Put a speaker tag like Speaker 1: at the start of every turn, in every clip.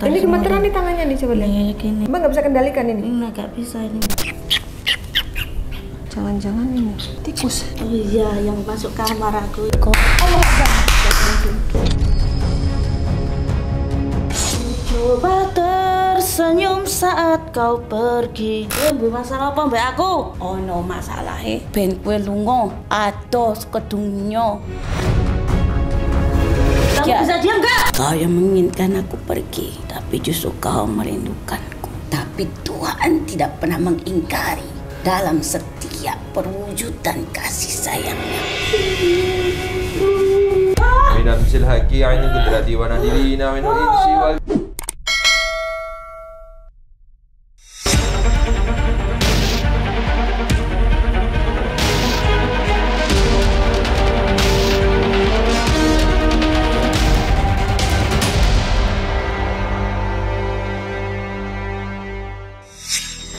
Speaker 1: Ini gemeteran nih tangannya nih, coba lihat.
Speaker 2: Kayak gini.
Speaker 1: Mbak nggak bisa kendalikan ini?
Speaker 2: Nggak bisa ini.
Speaker 1: Jangan-jangan ini tikus.
Speaker 2: Oh iya, yang masuk kamar aku. Coba tersenyum saat kau pergi. Masalah apa mbak aku? Oh no, masalahnya ben kue lungo atos kedungnya. Kamu bisa diam nggak? Kau yang menginginkan aku pergi, tapi justru kau merindukanku. Tapi Tuhan tidak pernah mengingkari dalam setiap perwujudan kasih sayangnya.
Speaker 3: Min amsil haqi ainu qudrati wa nadirina min insi wal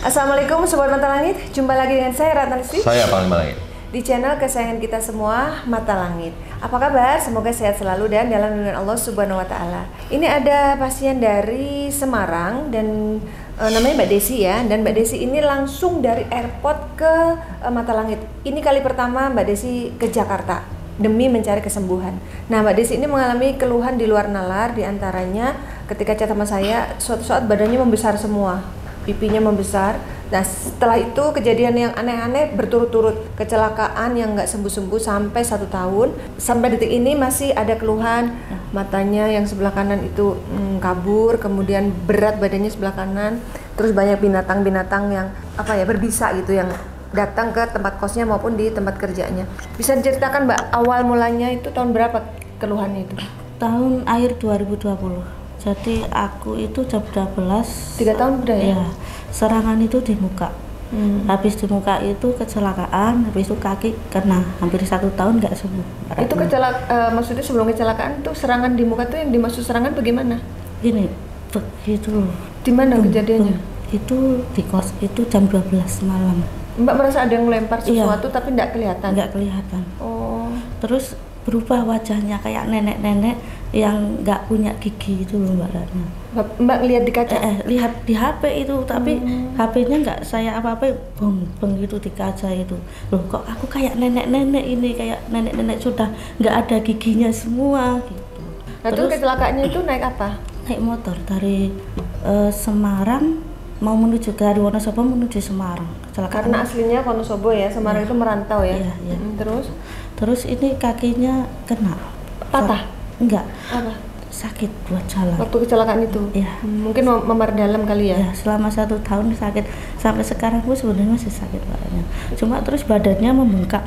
Speaker 1: Assalamualaikum Sobat Mata Langit, jumpa lagi dengan saya Ratna Listi.
Speaker 3: Saya Panglima Langit.
Speaker 1: Di channel kesayangan kita semua, Mata Langit. Apa kabar? Semoga sehat selalu dan dalam lindungan Allah Subhanahu wa Ta'ala. Ini ada pasien dari Semarang dan namanya Mbak Desi ya. Dan Mbak Desi ini langsung dari airport ke Mata Langit. Ini kali pertama Mbak Desi ke Jakarta demi mencari kesembuhan. Nah, Mbak Desi ini mengalami keluhan di luar nalar, diantaranya ketika chat sama saya, suatu saat badannya membesar semua, pipinya membesar. Nah, setelah itu kejadian yang aneh-aneh berturut-turut, kecelakaan yang nggak sembuh-sembuh sampai 1 tahun. Sampai detik ini masih ada keluhan, matanya yang sebelah kanan itu kabur, kemudian berat badannya sebelah kanan, terus banyak binatang-binatang yang berbisa gitu yang datang ke tempat kosnya maupun di tempat kerjanya. Bisa diceritakan Mbak, awal mulanya itu tahun berapa keluhannya itu?
Speaker 2: Tahun akhir 2020. Jadi aku itu jam 12.
Speaker 1: 3 tahun udah ya?
Speaker 2: Ya, serangan itu di muka. Habis di muka itu kecelakaan, habis itu kaki kena. Hampir 1 tahun nggak sembuh.
Speaker 1: Itu maksudnya sebelum kecelakaan tuh serangan di muka tuh yang dimaksud serangan bagaimana?
Speaker 2: Gini, begitu.
Speaker 1: Di mana kejadiannya?
Speaker 2: Itu di kos itu jam 12 malam.
Speaker 1: Mbak merasa ada yang melempar sesuatu tapi nggak kelihatan?
Speaker 2: Nggak kelihatan.
Speaker 1: Oh.
Speaker 2: Terus berubah wajahnya kayak nenek-nenek yang nggak punya gigi itu loh Mbak Ratna.
Speaker 1: Mbak lihat di kaca?
Speaker 2: Lihat di HP itu, tapi HP-nya nggak saya apa-apa, beng gitu di kaca itu. Loh kok aku kayak nenek-nenek ini, kayak nenek-nenek sudah nggak ada giginya semua gitu.
Speaker 1: Nah, terus kecelakaannya itu naik apa?
Speaker 2: Naik motor dari Semarang mau menuju dari Wonosobo menuju Semarang. Kecelakaan.
Speaker 1: Karena aslinya Wonosobo ya, Semarang itu merantau ya.
Speaker 2: Iya.
Speaker 1: Terus
Speaker 2: ini kakinya kena.
Speaker 1: Patah?
Speaker 2: Enggak.
Speaker 1: Apa?
Speaker 2: Sakit buat jalan.
Speaker 1: Waktu kecelakaan itu?
Speaker 2: Iya.
Speaker 1: Mungkin memar dalam kali ya?
Speaker 2: Ya, selama 1 tahun sakit. Sampai sekarang pun sebenarnya masih sakit badannya. Cuma terus badannya membengkak.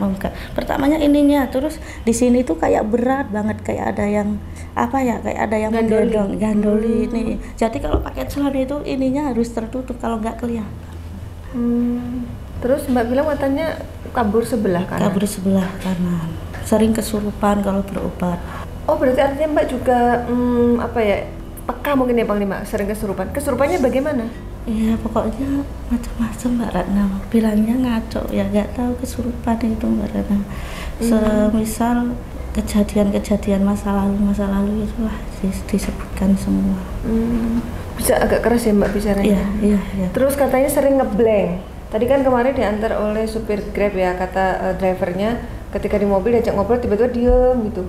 Speaker 2: Pertamanya ininya, terus di sini tuh kayak berat banget, kayak ada yang kayak ada yang menggendong, gandoli ini. Jadi kalau pakai celana itu ininya harus tertutup kalau nggak kelihatan.
Speaker 1: Terus Mbak bilang matanya kabur sebelah kanan? Kabur
Speaker 2: sebelah kanan. Sering kesurupan kalau berobat.
Speaker 1: Oh, berarti artinya Mbak juga peka mungkin ya Panglima, sering kesurupan. Kesurupannya bagaimana?
Speaker 2: Iya, pokoknya macam-macam Mbak Ratna. Bilangnya ngaco, ya nggak tahu kesurupan itu Mbak Ratna. Semisal kejadian-kejadian masa lalu itulah disebutkan semua.
Speaker 1: Bisa agak keras ya Mbak bicaranya?
Speaker 2: Iya.
Speaker 1: Terus katanya sering ngeblank. Tadi kan kemarin diantar oleh supir Grab ya, kata drivernya ketika di mobil diajak ngobrol tiba-tiba diem gitu.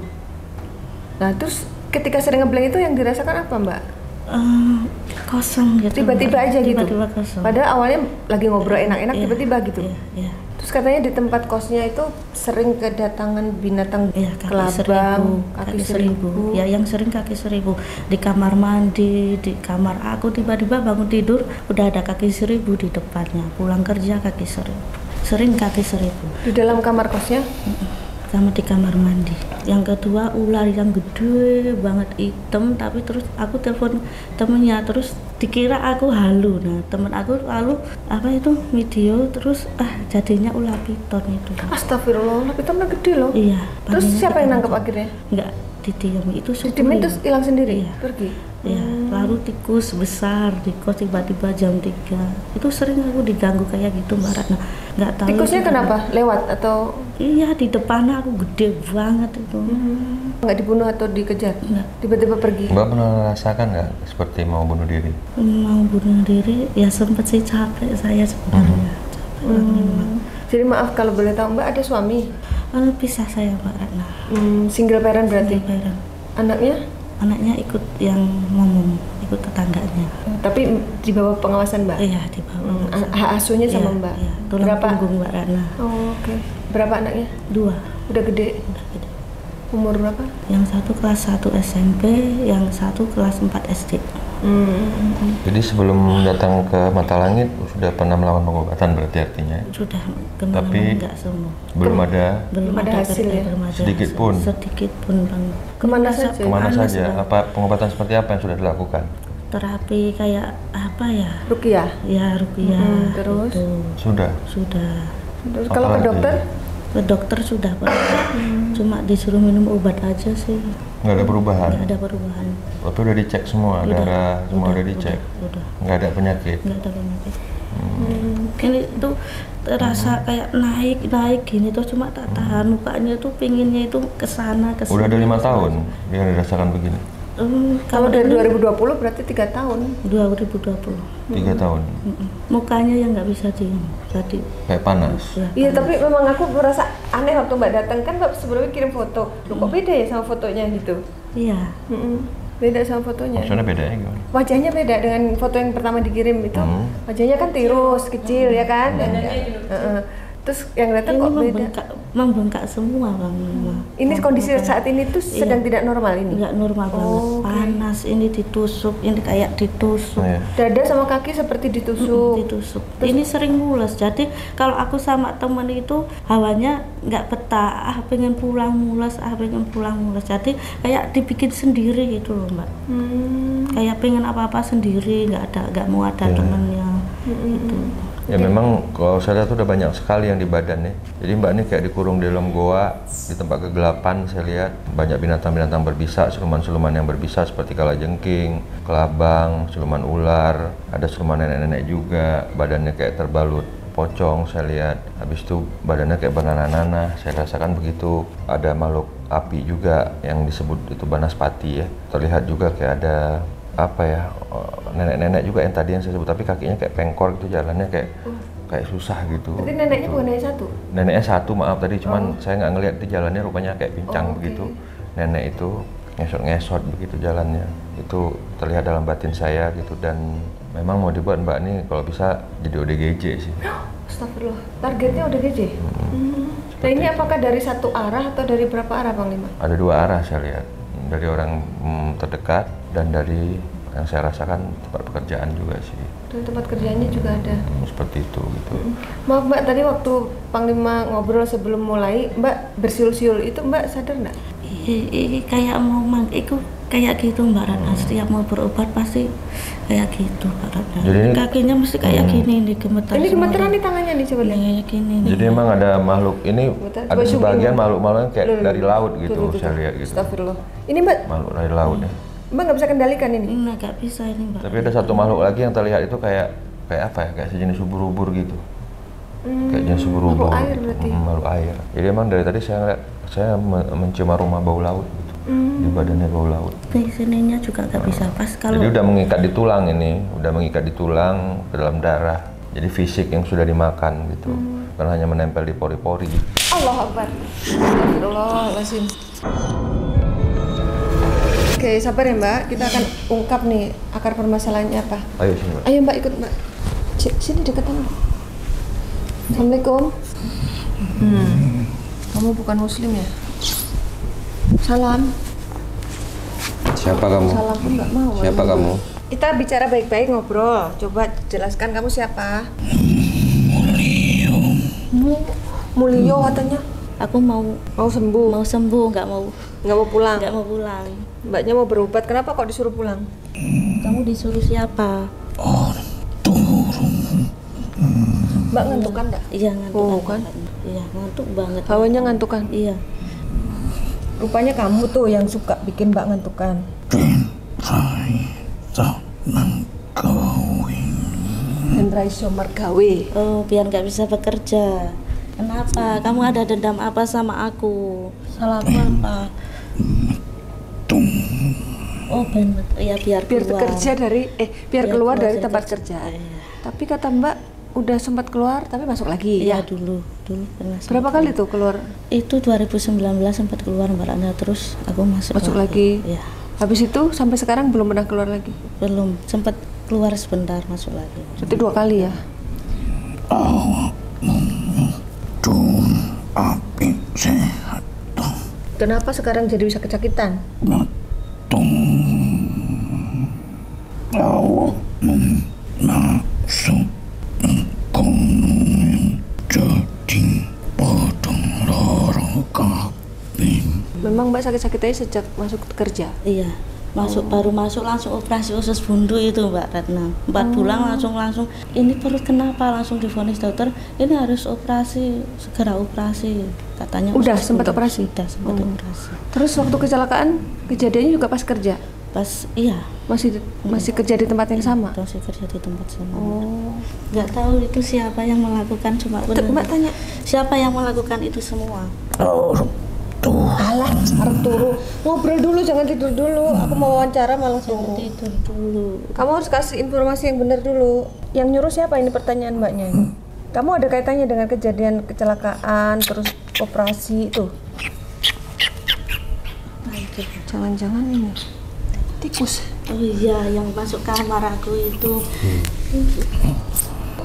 Speaker 1: Nah, terus ketika sering ngeblank itu yang dirasakan apa Mbak?
Speaker 2: Kosong gitu.
Speaker 1: Tiba-tiba aja gitu?
Speaker 2: Tiba-tiba kosong.
Speaker 1: Padahal awalnya lagi ngobrol enak-enak, tiba-tiba gitu?
Speaker 2: Iya.
Speaker 1: Terus katanya di tempat kosnya itu sering kedatangan binatang kelabang, kaki seribu.
Speaker 2: Ya, yang sering kaki seribu. Di kamar mandi, di kamar aku tiba-tiba bangun tidur udah ada kaki seribu di depannya. Pulang kerja kaki seribu. Sering kaki seribu.
Speaker 1: Di dalam kamar kosnya?
Speaker 2: Sama di kamar mandi. Yang kedua ular yang gede banget hitam, tapi terus aku telepon temennya, terus dikira aku halu. Nah, temen aku lalu video, terus jadinya ular piton itu.
Speaker 1: Astagfirullah, ular pitonnya gede loh.
Speaker 2: Iya.
Speaker 1: Terus siapa yang nangkep akhirnya?
Speaker 2: Enggak, didiam itu
Speaker 1: didiamin terus hilang sendiri?
Speaker 2: Iya.
Speaker 1: Pergi?
Speaker 2: Iya, Baru tikus besar di kos tiba-tiba jam 3. Itu sering aku diganggu kayak gitu Mbak Ratna. Nggak tahu.
Speaker 1: Tikusnya kenapa? Lewat atau?
Speaker 2: Iya, di depan aku gede banget itu.
Speaker 1: Nggak dibunuh atau dikejar?
Speaker 2: Nggak.
Speaker 1: Tiba-tiba pergi?
Speaker 3: Mbak pernah merasakan nggak seperti mau bunuh diri?
Speaker 2: Mau bunuh diri, ya sempet sih capek saya sebenarnya. Capek banget.
Speaker 1: Jadi maaf kalau boleh tahu Mbak ada suami?
Speaker 2: Pisah saya Mbak Ratna.
Speaker 1: Single parent berarti?
Speaker 2: Single parent.
Speaker 1: Anaknya?
Speaker 2: Anaknya ikut yang ngomong, ikut tetangganya.
Speaker 1: Tapi di bawah pengawasan Mbak?
Speaker 2: Iya, di bawah.
Speaker 1: Hak asuhnya sama
Speaker 2: Iya,
Speaker 1: Mbak?
Speaker 2: Iya. Tulang
Speaker 1: Berapa?
Speaker 2: punggung Mbak Ratna.
Speaker 1: Oh, oke. Berapa anaknya?
Speaker 2: 2.
Speaker 1: Udah gede?
Speaker 2: Udah gede.
Speaker 1: Umur berapa?
Speaker 2: Yang satu kelas 1 SMP, yang satu kelas 4 SD.
Speaker 3: Jadi sebelum datang ke Mata Langit sudah pernah melakukan pengobatan berarti artinya?
Speaker 2: Sudah
Speaker 3: Tapi
Speaker 2: kemana-mana enggak semua.
Speaker 3: belum ada
Speaker 2: Belum
Speaker 1: ada hasil ya?
Speaker 2: belum ada
Speaker 3: Sedikit
Speaker 2: hasil.
Speaker 3: pun?
Speaker 2: Sedikit pun Bang.
Speaker 1: Kemana saja?
Speaker 3: kemana
Speaker 2: Panas,
Speaker 3: saja?
Speaker 2: Bang.
Speaker 3: Apa pengobatan seperti apa yang sudah dilakukan?
Speaker 2: Terapi kayak apa ya?
Speaker 1: Rukiah?
Speaker 2: Ya rupiah.
Speaker 1: terus?
Speaker 2: Itu.
Speaker 3: Sudah.
Speaker 1: Terus
Speaker 3: Apa
Speaker 1: kalau ke
Speaker 3: lagi?
Speaker 1: dokter?
Speaker 2: Ke dokter sudah Pak. Cuma disuruh minum obat aja sih.
Speaker 3: Nggak ada perubahan?
Speaker 2: Nggak ada perubahan.
Speaker 3: Tapi udah dicek semua, darah semua udah dicek?
Speaker 2: Udah.
Speaker 3: Nggak ada penyakit?
Speaker 2: Nggak ada penyakit. Ini tuh terasa kayak naik gini tuh, cuma tak tahan mukanya tuh pinginnya itu kesana kesini.
Speaker 3: Udah ada 5 tahun dia dirasakan begini?
Speaker 1: Kalau dari 2020 berarti 3 tahun.
Speaker 2: 2020.
Speaker 3: 3 tahun?
Speaker 2: Mukanya yang nggak bisa diem, jadi
Speaker 3: Kayak panas?
Speaker 2: ya,
Speaker 1: Iya, tapi memang aku merasa aneh waktu Mbak datang kan Mbak sebelumnya kirim foto. Loh, kok beda ya sama fotonya gitu?
Speaker 2: iya.
Speaker 1: Beda sama fotonya.
Speaker 3: Maksudnya bedanya gimana?
Speaker 1: Wajahnya beda dengan foto yang pertama dikirim itu. Wajahnya kan tirus, kecil ya kan? Terus yang datang
Speaker 2: Ini
Speaker 1: kok beda.
Speaker 2: membengkak semua Bang.
Speaker 1: Ini kondisi saat ini tuh sedang tidak normal ini.
Speaker 2: Nggak normal banget,
Speaker 1: oke.
Speaker 2: panas, ini ditusuk, ini kayak ditusuk.
Speaker 3: Iya.
Speaker 1: Dada sama kaki seperti ditusuk.
Speaker 2: Ditusuk. Ini sering mules. Jadi kalau aku sama temen itu hawanya nggak betah. Pengen pulang mules, pengen pulang mules. Jadi kayak dibikin sendiri gitu loh Mbak. Kayak pengen apa-apa sendiri, nggak mau ada temennya. Gitu.
Speaker 3: Ya memang kalau saya lihat tuh udah banyak sekali yang di badannya. Jadi Mbak ini kayak dikurung di dalam goa, di tempat kegelapan saya lihat. Banyak binatang-binatang berbisa, siluman-siluman yang berbisa seperti kalajengking, kelabang, siluman ular. Ada siluman nenek-nenek juga, badannya kayak terbalut pocong saya lihat. Habis itu badannya kayak banana-nana, saya rasakan begitu. Ada makhluk api juga yang disebut itu banaspati ya. Terlihat juga kayak ada apa ya, nenek-nenek juga yang tadi yang saya sebut, tapi kakinya kayak pengkor gitu, jalannya kayak susah gitu.
Speaker 1: Berarti neneknya bukan nenek satu?
Speaker 3: Neneknya satu, maaf tadi, cuman saya nggak ngelihat di jalannya, rupanya kayak pincang begitu. Nenek itu ngesot-ngesot begitu jalannya. Itu terlihat dalam batin saya gitu, dan memang mau dibuat Mbak ini kalau bisa jadi ODGJ sih.
Speaker 1: Astagfirullah, targetnya udah gede. Nah ini apakah dari satu arah atau dari berapa arah Panglima?
Speaker 3: Ada 2 arah saya lihat, dari orang terdekat dan dari yang saya rasakan tempat pekerjaan juga sih.
Speaker 1: Dan tempat kerjanya juga ada.
Speaker 3: Seperti itu gitu.
Speaker 1: Maaf Mbak, tadi waktu Panglima ngobrol sebelum mulai, Mbak bersiul-siul itu Mbak sadar nggak?
Speaker 2: Kayak mau itu kayak gitu Mbak Ratna. Setiap mau berobat pasti kayak gitu Mbak Ratna.
Speaker 3: Jadi ini-
Speaker 2: kakinya mesti kayak gini nih, gemetar.
Speaker 1: Ini
Speaker 2: semua.
Speaker 1: gemeteran nih tangannya nih coba lihat.
Speaker 2: Kayak gini nih.
Speaker 3: Jadi emang ada makhluk ini,
Speaker 1: Betul.
Speaker 3: ada
Speaker 1: Coba
Speaker 3: sebagian
Speaker 1: zoom in.
Speaker 3: makhluk-makhluk yang kayak
Speaker 1: Loh,
Speaker 3: dari laut gitu,
Speaker 1: Tuh.
Speaker 3: saya lihat gitu.
Speaker 1: Astagfirullah. Ini Mbak,
Speaker 3: Makhluk dari laut ya.
Speaker 1: Mbak nggak bisa kendalikan ini.
Speaker 2: Nah, nggak bisa ini Mbak.
Speaker 3: Tapi ada satu makhluk lagi yang terlihat itu kayak apa ya? Kayak sejenis ubur-ubur gitu. Kayak jenis ubur-ubur.
Speaker 1: Makhluk air berarti.
Speaker 3: Makhluk air. Jadi emang dari tadi saya ngeliat, saya mencium aroma bau laut gitu. Di badannya bau laut.
Speaker 2: Di sininya juga nggak bisa pas kalau.
Speaker 3: Jadi udah mengikat di tulang ini, udah mengikat di tulang ke dalam darah. Jadi fisik yang sudah dimakan gitu. Bukan hanya menempel di pori-pori.
Speaker 1: Allah Akbar. Astagfirullahaladzim. Oke, sabar ya Mbak. Kita akan ungkap nih akar permasalahannya apa.
Speaker 3: Ayo sini Mbak.
Speaker 1: Ayo Mbak ikut Mbak. Sini deketan. Assalamualaikum. Kamu bukan Muslim ya? Salam.
Speaker 3: Siapa kamu?
Speaker 1: Salam pun nggak mau.
Speaker 3: Siapa kamu?
Speaker 1: Kita bicara baik-baik ngobrol. Coba jelaskan kamu siapa? Mulio katanya.
Speaker 2: Aku mau
Speaker 1: Mau
Speaker 2: sembuh, nggak mau
Speaker 1: pulang.
Speaker 2: nggak mau pulang.
Speaker 1: Mbaknya mau berobat. Kenapa kok disuruh pulang?
Speaker 2: Kamu disuruh siapa?
Speaker 1: Mbak ngantukan nggak?
Speaker 2: Iya ngantuk.
Speaker 1: Oh, kan?
Speaker 2: Iya ngantuk banget.
Speaker 1: Hawanya ngantukan.
Speaker 2: Iya.
Speaker 1: Rupanya kamu tuh yang suka bikin Mbak ngantukan. Dan raiso mergawe.
Speaker 2: Oh, biar nggak bisa bekerja. Kenapa? Kamu ada dendam apa sama aku? Salah aku apa? Oh, benar. Ya biar keluar.
Speaker 1: Kerja dari biar keluar dari tempat kerja.
Speaker 2: Iya.
Speaker 1: Tapi kata Mbak udah sempat keluar tapi masuk lagi.
Speaker 2: Iya,
Speaker 1: Ya.
Speaker 2: dulu
Speaker 1: Berapa
Speaker 2: pernah. sempat.
Speaker 1: kali tuh keluar?
Speaker 2: Itu 2019 sempat keluar Mbak Rana, terus aku masuk
Speaker 1: lagi.
Speaker 2: Iya.
Speaker 1: Habis itu sampai sekarang belum pernah keluar lagi.
Speaker 2: Belum, sempat keluar sebentar masuk lagi.
Speaker 1: Berarti 2 kali ya. Kenapa sekarang jadi bisa kesakitan? Memang Mbak sakit-sakitnya sejak masuk kerja.
Speaker 2: Iya, baru masuk langsung operasi usus buntu itu Mbak Ratna. 4 bulan langsung ini perut kenapa, langsung divonis dokter ini harus operasi, segera operasi katanya.
Speaker 1: Udah
Speaker 2: usus
Speaker 1: sempat
Speaker 2: buntu.
Speaker 1: operasi?
Speaker 2: Udah sempat operasi.
Speaker 1: Terus waktu kecelakaan kejadiannya juga pas kerja?
Speaker 2: Pas iya
Speaker 1: Masih kerja di tempat yang sama?
Speaker 2: masih kerja di tempat sama.
Speaker 1: Oh.
Speaker 2: Nggak tahu itu siapa yang melakukan, cuma
Speaker 1: Mbak tanya.
Speaker 2: siapa yang melakukan itu semua.
Speaker 1: Alah, harus turu. Ngobrol dulu, jangan tidur dulu. Aku mau wawancara malah turu.
Speaker 2: Tidur dulu.
Speaker 1: Kamu harus kasih informasi yang benar dulu. Yang nyuruh siapa ini pertanyaan Mbaknya ini? Kamu ada kaitannya dengan kejadian kecelakaan terus operasi itu? Jangan-jangan ini tikus.
Speaker 2: Oh iya, yang masuk kamar aku itu.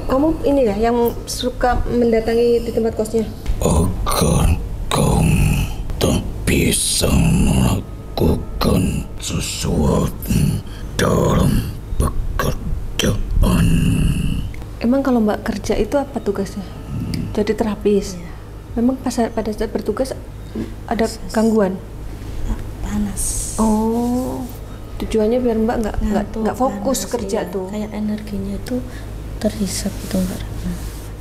Speaker 1: Kamu ini ya yang suka mendatangi di tempat kosnya?
Speaker 4: Agar kamu tak bisa melakukan sesuatu dalam pekerjaan.
Speaker 1: Emang kalau Mbak kerja itu apa tugasnya? Jadi terapis. Memang pada saat bertugas ada gangguan?
Speaker 2: Panas.
Speaker 1: Oh, tujuannya biar Mbak
Speaker 2: Ngantuk,
Speaker 1: nggak fokus
Speaker 2: panas,
Speaker 1: kerja
Speaker 2: iya.
Speaker 1: tuh.
Speaker 2: Kayak energinya itu terhisap itu Mbak Ratna.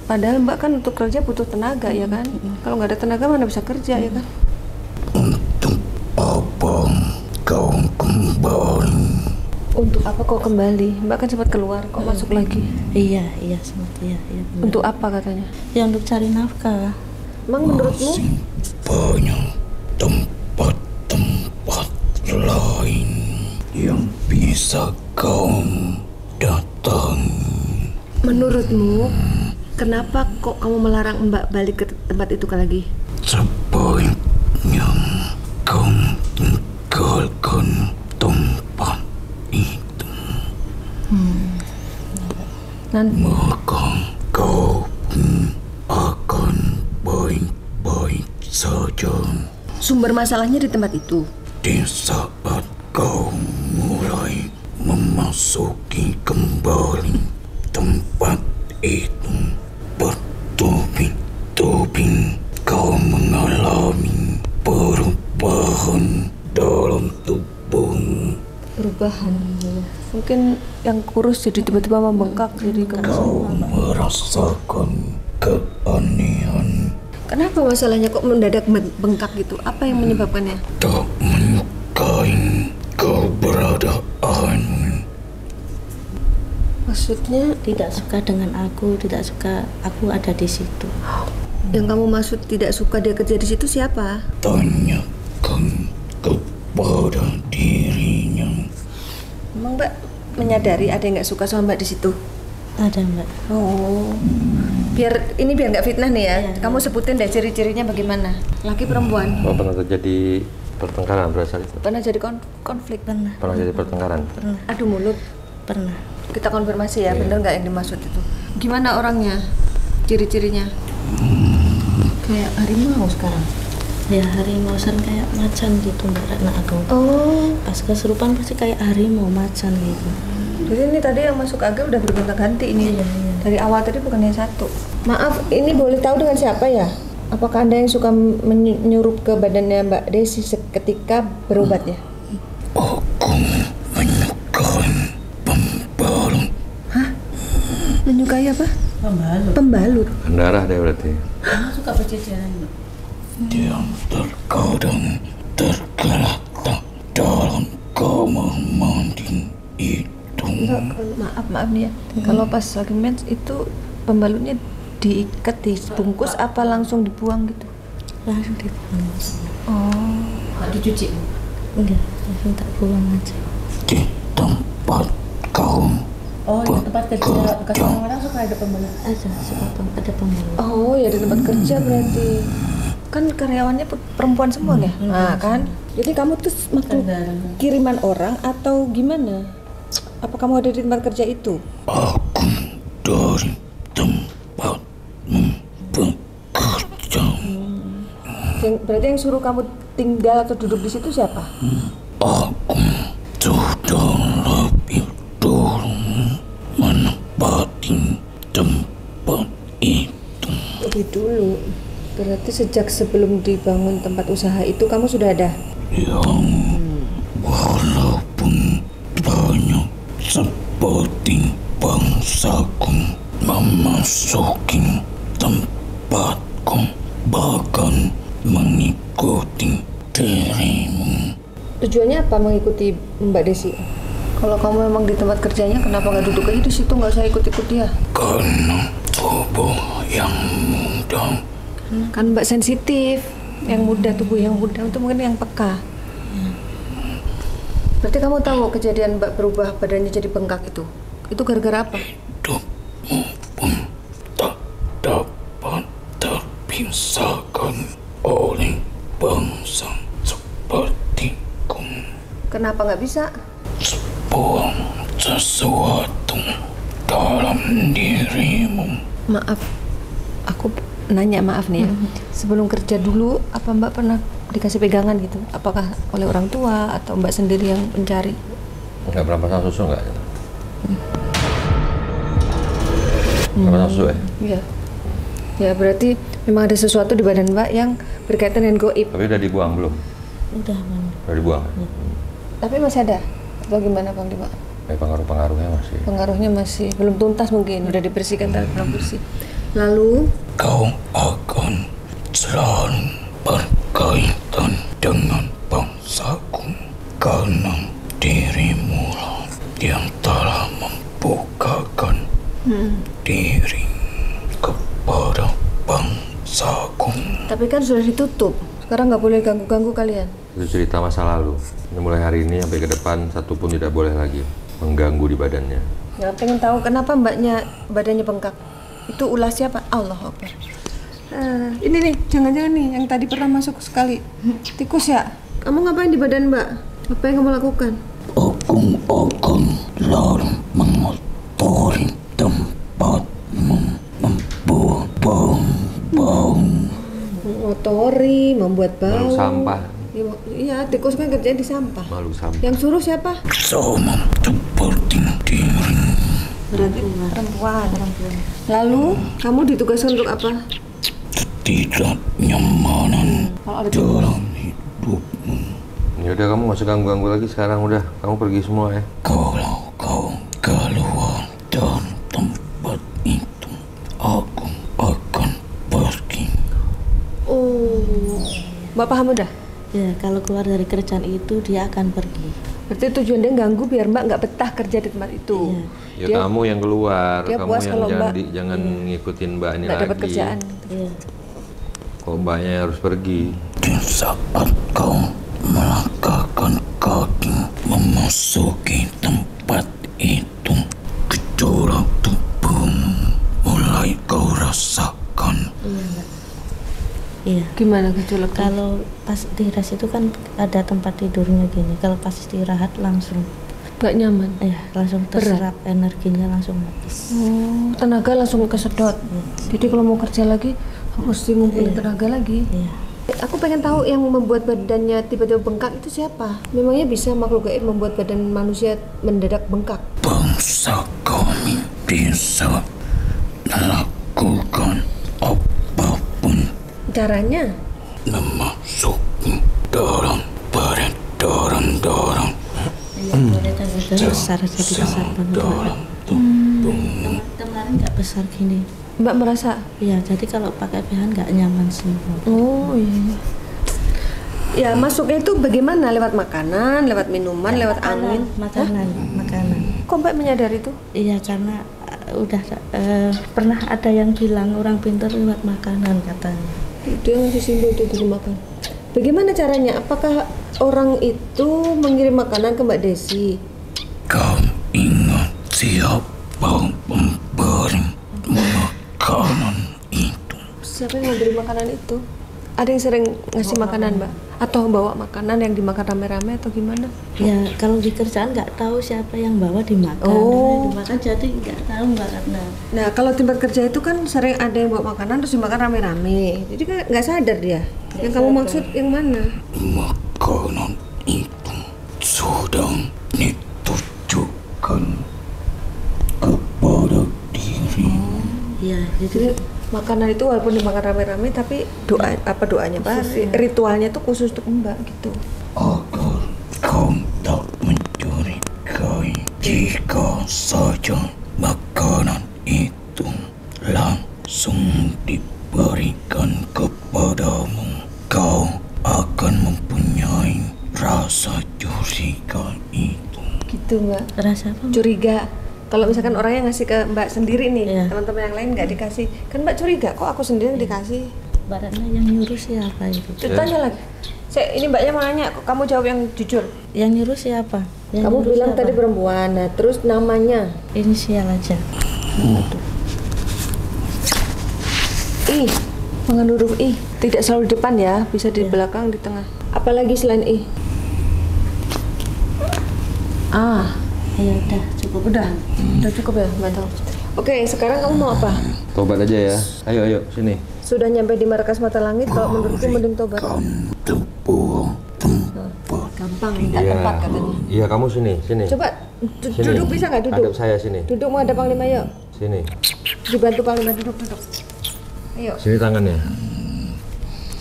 Speaker 1: Padahal Mbak kan untuk kerja butuh tenaga ya kan? Kalau nggak ada tenaga mana bisa kerja ya kan?
Speaker 4: Untuk apa kau kembali?
Speaker 1: Untuk apa kau kembali? Mbak kan sempat keluar, kok masuk lagi?
Speaker 2: Iya sempat iya benar.
Speaker 1: Untuk apa katanya?
Speaker 2: Ya untuk cari nafkah.
Speaker 1: Emang menurutmu?
Speaker 4: Banyak tempat-tempat lain yang bisa kau datangi.
Speaker 1: Menurutmu kenapa kok kamu melarang Mbak balik ke tempat itu lagi?
Speaker 4: Sebaiknya kau tinggalkan tempat itu. Maka kau akan baik-baik saja.
Speaker 1: Sumber masalahnya di tempat itu.
Speaker 4: Di saat kau mulai memasuki kembali tempat itu, bertubi-tubi kau mengalami perubahan dalam tubuhmu.
Speaker 1: Perubahan. Mungkin yang kurus jadi tiba-tiba membengkak jadi
Speaker 4: Kau merasakan keanehan,
Speaker 1: Kenapa masalahnya kok mendadak bengkak gitu? Apa yang menyebabkannya?
Speaker 4: tak menyukai keberadaanmu.
Speaker 1: Maksudnya
Speaker 2: Tidak suka dengan aku, tidak suka aku ada di situ.
Speaker 1: yang kamu maksud tidak suka dia kerja di situ siapa?
Speaker 4: Tanyakan kepada dirinya.
Speaker 1: Emang Mbak menyadari ada yang nggak suka sama Mbak di situ?
Speaker 2: Ada Mbak.
Speaker 1: Oh, biar nggak fitnah nih ya. Kamu sebutin deh ciri-cirinya bagaimana? Laki perempuan?
Speaker 3: Oh, pernah terjadi pertengkaran berasal itu?
Speaker 1: Pernah jadi konflik?
Speaker 2: Pernah.
Speaker 3: Pernah jadi pertengkaran?
Speaker 1: Adu mulut?
Speaker 2: Pernah.
Speaker 1: Kita konfirmasi ya, bener nggak yang dimaksud itu? Gimana orangnya? Ciri-cirinya? Kayak harimau sekarang.
Speaker 2: Ya harimau sering kayak macan gitu Mbak Ratna aku.
Speaker 1: Oh,
Speaker 2: Pas kesurupan pasti kayak harimau macan gitu.
Speaker 1: jadi ini tadi yang masuk AG udah bergonta-ganti ini.
Speaker 2: Iya.
Speaker 1: Dari awal tadi bukan yang satu. Maaf, ini boleh tahu dengan siapa ya? Apakah Anda yang suka menyurup ke badannya Mbak Desi ketika berobat ya?
Speaker 4: Aku menyukai pembalut.
Speaker 1: Hah? Menyukai apa? Pembalut.
Speaker 3: Darah deh berarti.
Speaker 2: Suka berjejeran.
Speaker 4: Yang terkadang tergeletak dalam kamar mandi itu.
Speaker 1: Maaf nih ya. Kalau pas lagi mens itu pembalutnya diikat, dibungkus apa langsung dibuang gitu?
Speaker 2: Langsung dibuang.
Speaker 1: Oh, nggak dicuci?
Speaker 2: Enggak, langsung tak buang aja.
Speaker 4: Di tempat kau
Speaker 2: Oh, di tempat kerja bekas orang suka ada pembalut. Ada pembalut.
Speaker 1: Oh, ya di tempat kerja berarti. Kan karyawannya perempuan semua ya? Nah kan, jadi kamu tuh waktu kiriman orang atau gimana? Apa kamu ada di tempat kerja itu?
Speaker 4: aku dari tempatmu bekerja.
Speaker 1: Berarti yang suruh kamu tinggal atau duduk di situ siapa?
Speaker 4: Aku sudah lebih dulu menempati tempat itu.
Speaker 1: Lebih dulu. Berarti sejak sebelum dibangun tempat usaha itu kamu sudah ada?
Speaker 4: Yang walaupun banyak seperti bangsaku memasuki tempatku, bahkan mengikuti dirimu.
Speaker 1: Tujuannya apa mengikuti Mbak Desi? Kalau kamu memang di tempat kerjanya, kenapa nggak duduk aja di situ, nggak usah ikut-ikut dia?
Speaker 4: Karena tubuh yang muda.
Speaker 1: Kan Mbak sensitif, yang muda, tubuh yang muda itu mungkin yang peka. Berarti kamu tahu kejadian Mbak berubah badannya jadi bengkak itu? Itu gara-gara apa?
Speaker 4: Hidupmu pun tak dapat terpisahkan oleh bangsa sepertiku.
Speaker 1: Kenapa nggak bisa?
Speaker 4: Buang sesuatu dalam dirimu.
Speaker 1: Maaf, aku nanya maaf nih ya. Sebelum kerja dulu, apa Mbak pernah dikasih pegangan gitu? Apakah oleh orang tua atau Mbak sendiri yang mencari?
Speaker 3: Nggak pernah pasang susu nggak? Nggak pasang susu ya?
Speaker 1: Iya. Ya berarti memang ada sesuatu di badan Mbak yang berkaitan dengan goib.
Speaker 3: Tapi udah dibuang belum?
Speaker 2: Udah, Bang.
Speaker 3: Udah dibuang?
Speaker 1: Tapi masih ada? Atau gimana Bang Dima?
Speaker 3: Pengaruh-pengaruhnya masih.
Speaker 1: Pengaruhnya masih belum tuntas mungkin, udah dibersihkan tapi belum bersih. Lalu
Speaker 4: Kau akan selalu berkaitan dengan bangsaku karena dirimu lah yang telah membukakan diri kepada bangsaku.
Speaker 1: tapi kan sudah ditutup. Sekarang nggak boleh ganggu-ganggu kalian.
Speaker 3: Itu cerita masa lalu. Ini mulai hari ini sampai ke depan satu pun tidak boleh lagi mengganggu di badannya.
Speaker 1: Ya, pengen tahu kenapa Mbaknya badannya bengkak? Itu ulah siapa? Allah Akbar. Ini nih, jangan-jangan nih yang tadi pernah masuk sekali. Tikus ya? Kamu ngapain di badan Mbak? Apa yang kamu lakukan?
Speaker 4: Aku akan selalu mengotori tempatmu, membuat bau-bau.
Speaker 1: Mengotori, membuat bau.
Speaker 3: Malu sampah.
Speaker 1: Iya, tikus kan kerjanya di sampah.
Speaker 3: Malu sampah.
Speaker 1: Yang suruh siapa?
Speaker 4: Sama seperti dirimu.
Speaker 1: Berarti perempuan. Lalu kamu ditugaskan untuk apa?
Speaker 4: Ketidaknyamanan dalam hidupmu.
Speaker 3: Ya udah kamu nggak usah ganggu-ganggu lagi sekarang udah. Kamu pergi semua ya.
Speaker 4: Kalau kau keluar dari tempat itu, aku akan pergi.
Speaker 1: Oh, Mbak paham udah?
Speaker 2: Ya, kalau keluar dari kerjaan itu dia akan pergi.
Speaker 1: Berarti tujuan dia ganggu biar Mbak nggak betah kerja di tempat itu.
Speaker 2: Iya.
Speaker 3: Ya
Speaker 1: Dia-
Speaker 3: kamu yang keluar,
Speaker 1: dia
Speaker 3: kamu
Speaker 1: puas
Speaker 3: yang
Speaker 1: kalau
Speaker 3: jangan,
Speaker 1: Mbak-
Speaker 3: jangan ngikutin Mbak ini
Speaker 1: Nggak
Speaker 3: lagi.
Speaker 1: dapat kerjaan.
Speaker 2: Iya.
Speaker 3: Kok Mbaknya harus pergi?
Speaker 4: Di saat kau melangkahkan kaki memasuki tempat itu, gejolak tubuhmu mulai kau rasakan.
Speaker 2: Iya.
Speaker 1: Gimana gejolak?
Speaker 2: Kalau pas di res itu kan ada tempat tidurnya gini. Kalau pas istirahat langsung,
Speaker 1: Nggak nyaman.
Speaker 2: langsung terserap energinya langsung habis.
Speaker 1: Oh, tenaga langsung kesedot. Jadi kalau mau kerja lagi mesti ngumpulin tenaga lagi.
Speaker 2: Iya.
Speaker 1: Aku pengen tahu yang membuat badannya tiba-tiba bengkak itu siapa? Memangnya bisa makhluk gaib membuat badan manusia mendadak bengkak?
Speaker 4: Bangsa kami bisa melakukan apapun,
Speaker 1: Caranya?
Speaker 4: memasuki dalam peredaran darah
Speaker 2: Besar jadi besar banget.
Speaker 4: dalam tubuhmu.
Speaker 2: Kemarin nggak besar gini.
Speaker 1: Mbak merasa?
Speaker 2: Iya, jadi kalau pakai BH nggak nyaman semua.
Speaker 1: Oh iya. Ya masuknya itu bagaimana? Lewat makanan, lewat minuman, lewat angin?
Speaker 2: Makanan.
Speaker 1: Kok Mbak menyadari itu?
Speaker 2: Iya, karena udah pernah ada yang bilang orang pintar lewat makanan katanya.
Speaker 1: Itu yang si Simbo itu dimakan. Bagaimana caranya? Apakah orang itu mengirim makanan ke Mbak Desi?
Speaker 4: Kau ingat siapa pemberi makanan itu?
Speaker 1: Siapa yang memberi makanan itu? Ada yang sering ngasih makanan, Mbak? Atau bawa makanan yang dimakan rame-rame atau gimana?
Speaker 2: Ya kalau di kerjaan nggak tahu siapa yang bawa dimakan.
Speaker 1: Oh.
Speaker 2: Dimakan jadi nggak tahu Mbak karena.
Speaker 1: Nah, kalau tempat kerja itu kan sering ada yang bawa makanan terus dimakan rame-rame. Jadi kan nggak sadar dia. Yang kamu maksud yang mana?
Speaker 4: Makanan itu sudah ditujukan kepada diri.
Speaker 2: Iya,
Speaker 1: Jadi makanan itu walaupun dimakan rame-rame tapi doanya Pak? Ritualnya itu khusus untuk Mbak gitu.
Speaker 4: Agar kau tak mencurigai jika saja makanan itu langsung diberikan kepadamu, kau akan mempunyai rasa curiga itu.
Speaker 1: Gitu Mbak.
Speaker 2: rasa apa?
Speaker 1: Curiga. Kalau misalkan orang yang ngasih ke Mbak sendiri nih,
Speaker 2: Iya.
Speaker 1: teman-teman yang lain nggak dikasih, kan Mbak curiga kok aku sendiri yang dikasih.
Speaker 2: Baratnya yang nyuruh siapa itu?
Speaker 1: Tanya lagi. Ini Mbaknya mau nanya, kok kamu jawab yang jujur.
Speaker 2: Yang nyuruh siapa? Yang
Speaker 1: Kamu
Speaker 2: nyuruh
Speaker 1: bilang
Speaker 2: siapa?
Speaker 1: tadi perempuan, nah terus namanya.
Speaker 2: Inisial aja.
Speaker 1: I, dengan huruf I. Tidak selalu di depan ya, bisa di belakang, di tengah. Apalagi selain I? Ah,
Speaker 2: Ya udah cukup.
Speaker 1: udah cukup ya, Mbak Tahu. Oke, sekarang kamu mau apa?
Speaker 3: Tobat aja ya. Ayo, sini.
Speaker 1: Sudah nyampe di markas Mata Langit, kalau menurutku mending tobat.
Speaker 4: Kamu sebuah tempat
Speaker 1: Gampang, nggak tempat katanya.
Speaker 3: Iya, kamu sini.
Speaker 1: Coba
Speaker 3: Sini.
Speaker 1: duduk, bisa nggak duduk?
Speaker 3: Hadap saya sini.
Speaker 1: Duduk mau ada Panglima yuk.
Speaker 3: Sini.
Speaker 1: Dibantu Panglima duduk. Ayo.
Speaker 3: Sini tangannya.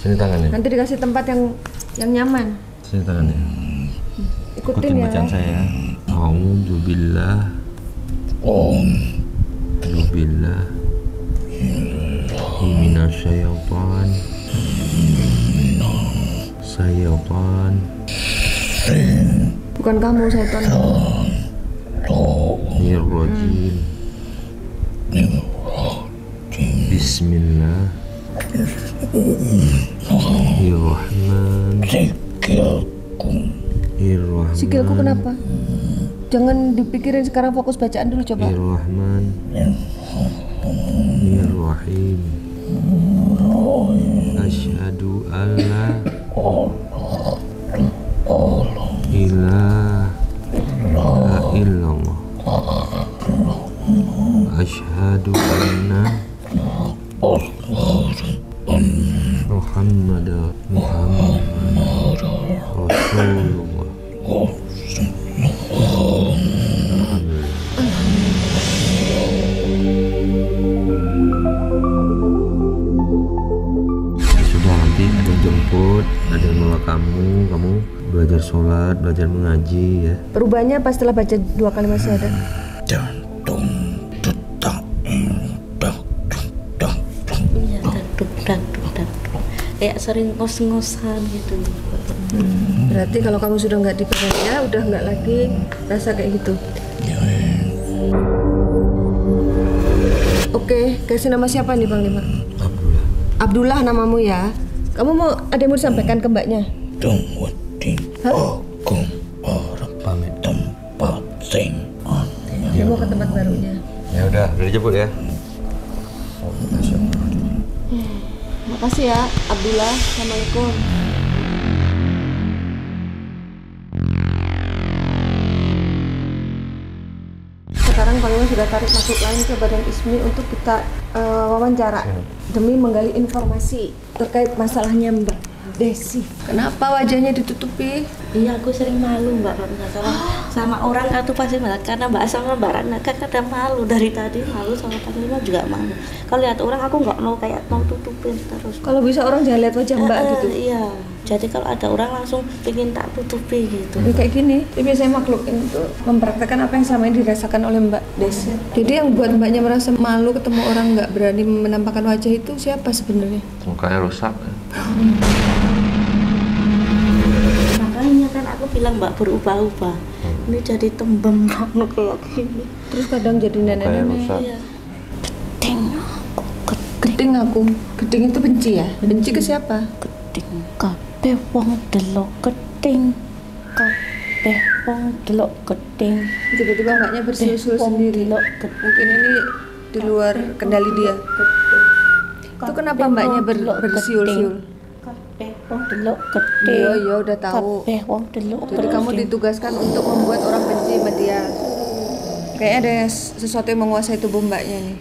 Speaker 3: Sini tangannya.
Speaker 1: Nanti dikasih tempat yang nyaman.
Speaker 3: Sini tangannya.
Speaker 1: Ikutin ya.
Speaker 3: bacaan saya. A'udzubillah. A'udzubillah. Minasyaitan. Syaitan.
Speaker 1: Bukan kamu, setan.
Speaker 3: Nirrajim. Bismillah. Irrahman.
Speaker 1: Sikilku kenapa? Jangan dipikirin sekarang, fokus bacaan dulu coba.
Speaker 3: Irrahman. Irrahim. Asyhadu alla ilaha illallah. Asyhadu anna Muhammadar Rasulullah. Sudah, nanti ada yang jemput, ada yang bawa kamu belajar sholat, belajar mengaji ya.
Speaker 1: Perubahannya pas setelah baca 2 kalimat syahadat.
Speaker 4: jantung detak dak.
Speaker 2: Iya, duk-dak. Kayak sering ngos-ngosan gitu.
Speaker 1: Berarti kalau kamu sudah nggak dipercaya, udah nggak lagi rasa kayak gitu. Oke, kasih nama siapa nih Panglima?
Speaker 3: Abdullah.
Speaker 1: Abdullah namamu ya. Kamu mau ada yang mau disampaikan ke Mbaknya?
Speaker 4: Tungguin aku arep pamit tempat sing
Speaker 1: Dia mau ke tempat barunya.
Speaker 3: Ya udah dijemput ya.
Speaker 1: Makasih ya, Abdullah. Assalamualaikum. Sekarang Panglima sudah tarik masuk lagi ke Badan ISMI untuk kita wawancara demi menggali informasi terkait masalahnya Mbak Desi. Kenapa wajahnya ditutupi?
Speaker 2: Iya, aku sering malu Mbak Ratna sama orang itu pasti malah karena Mbak sama Mbak Ratna kadang malu dari tadi, malu sama Panglima juga malu. Kalau lihat orang aku nggak mau kayak mau tutupin terus.
Speaker 1: Kalau bisa orang jangan lihat wajah Mbak gitu.
Speaker 2: Iya, jadi kalau ada orang langsung pengen tak tutupi gitu.
Speaker 1: Ya, kayak gini, ini biasanya makhluk ini tuh mempraktekkan apa yang selama ini dirasakan oleh Mbak Desi. Jadi yang buat Mbaknya merasa malu ketemu orang nggak berani menampakkan wajah itu siapa sebenarnya?
Speaker 3: Mukanya rusak.
Speaker 2: bilang Mbak berubah-ubah. Ini jadi tembem banget kayak gini.
Speaker 1: Terus kadang jadi
Speaker 3: Kayak
Speaker 1: nenek-nenek.
Speaker 3: rusak.
Speaker 2: Iya. Gedeng aku,
Speaker 1: Geding aku. Geding itu benci ya? Benci ke siapa?
Speaker 2: gedeng. Kabeh wong delok gedeng. Kabeh wong delok gedeng.
Speaker 1: Tiba-tiba mbaknya bersiul-siul
Speaker 2: Wong
Speaker 1: sendiri.
Speaker 2: delok gedeng.
Speaker 1: Mungkin ini di luar kendali dia. Itu kenapa mbaknya bersiul-siul?
Speaker 2: Kabeh wong delok gedeng.
Speaker 1: Iya, iya udah tahu.
Speaker 2: Kabeh wong delok
Speaker 1: Jadi kamu ditugaskan untuk membuat orang benci sama dia. Kayaknya ada sesuatu yang menguasai tubuh mbaknya nih.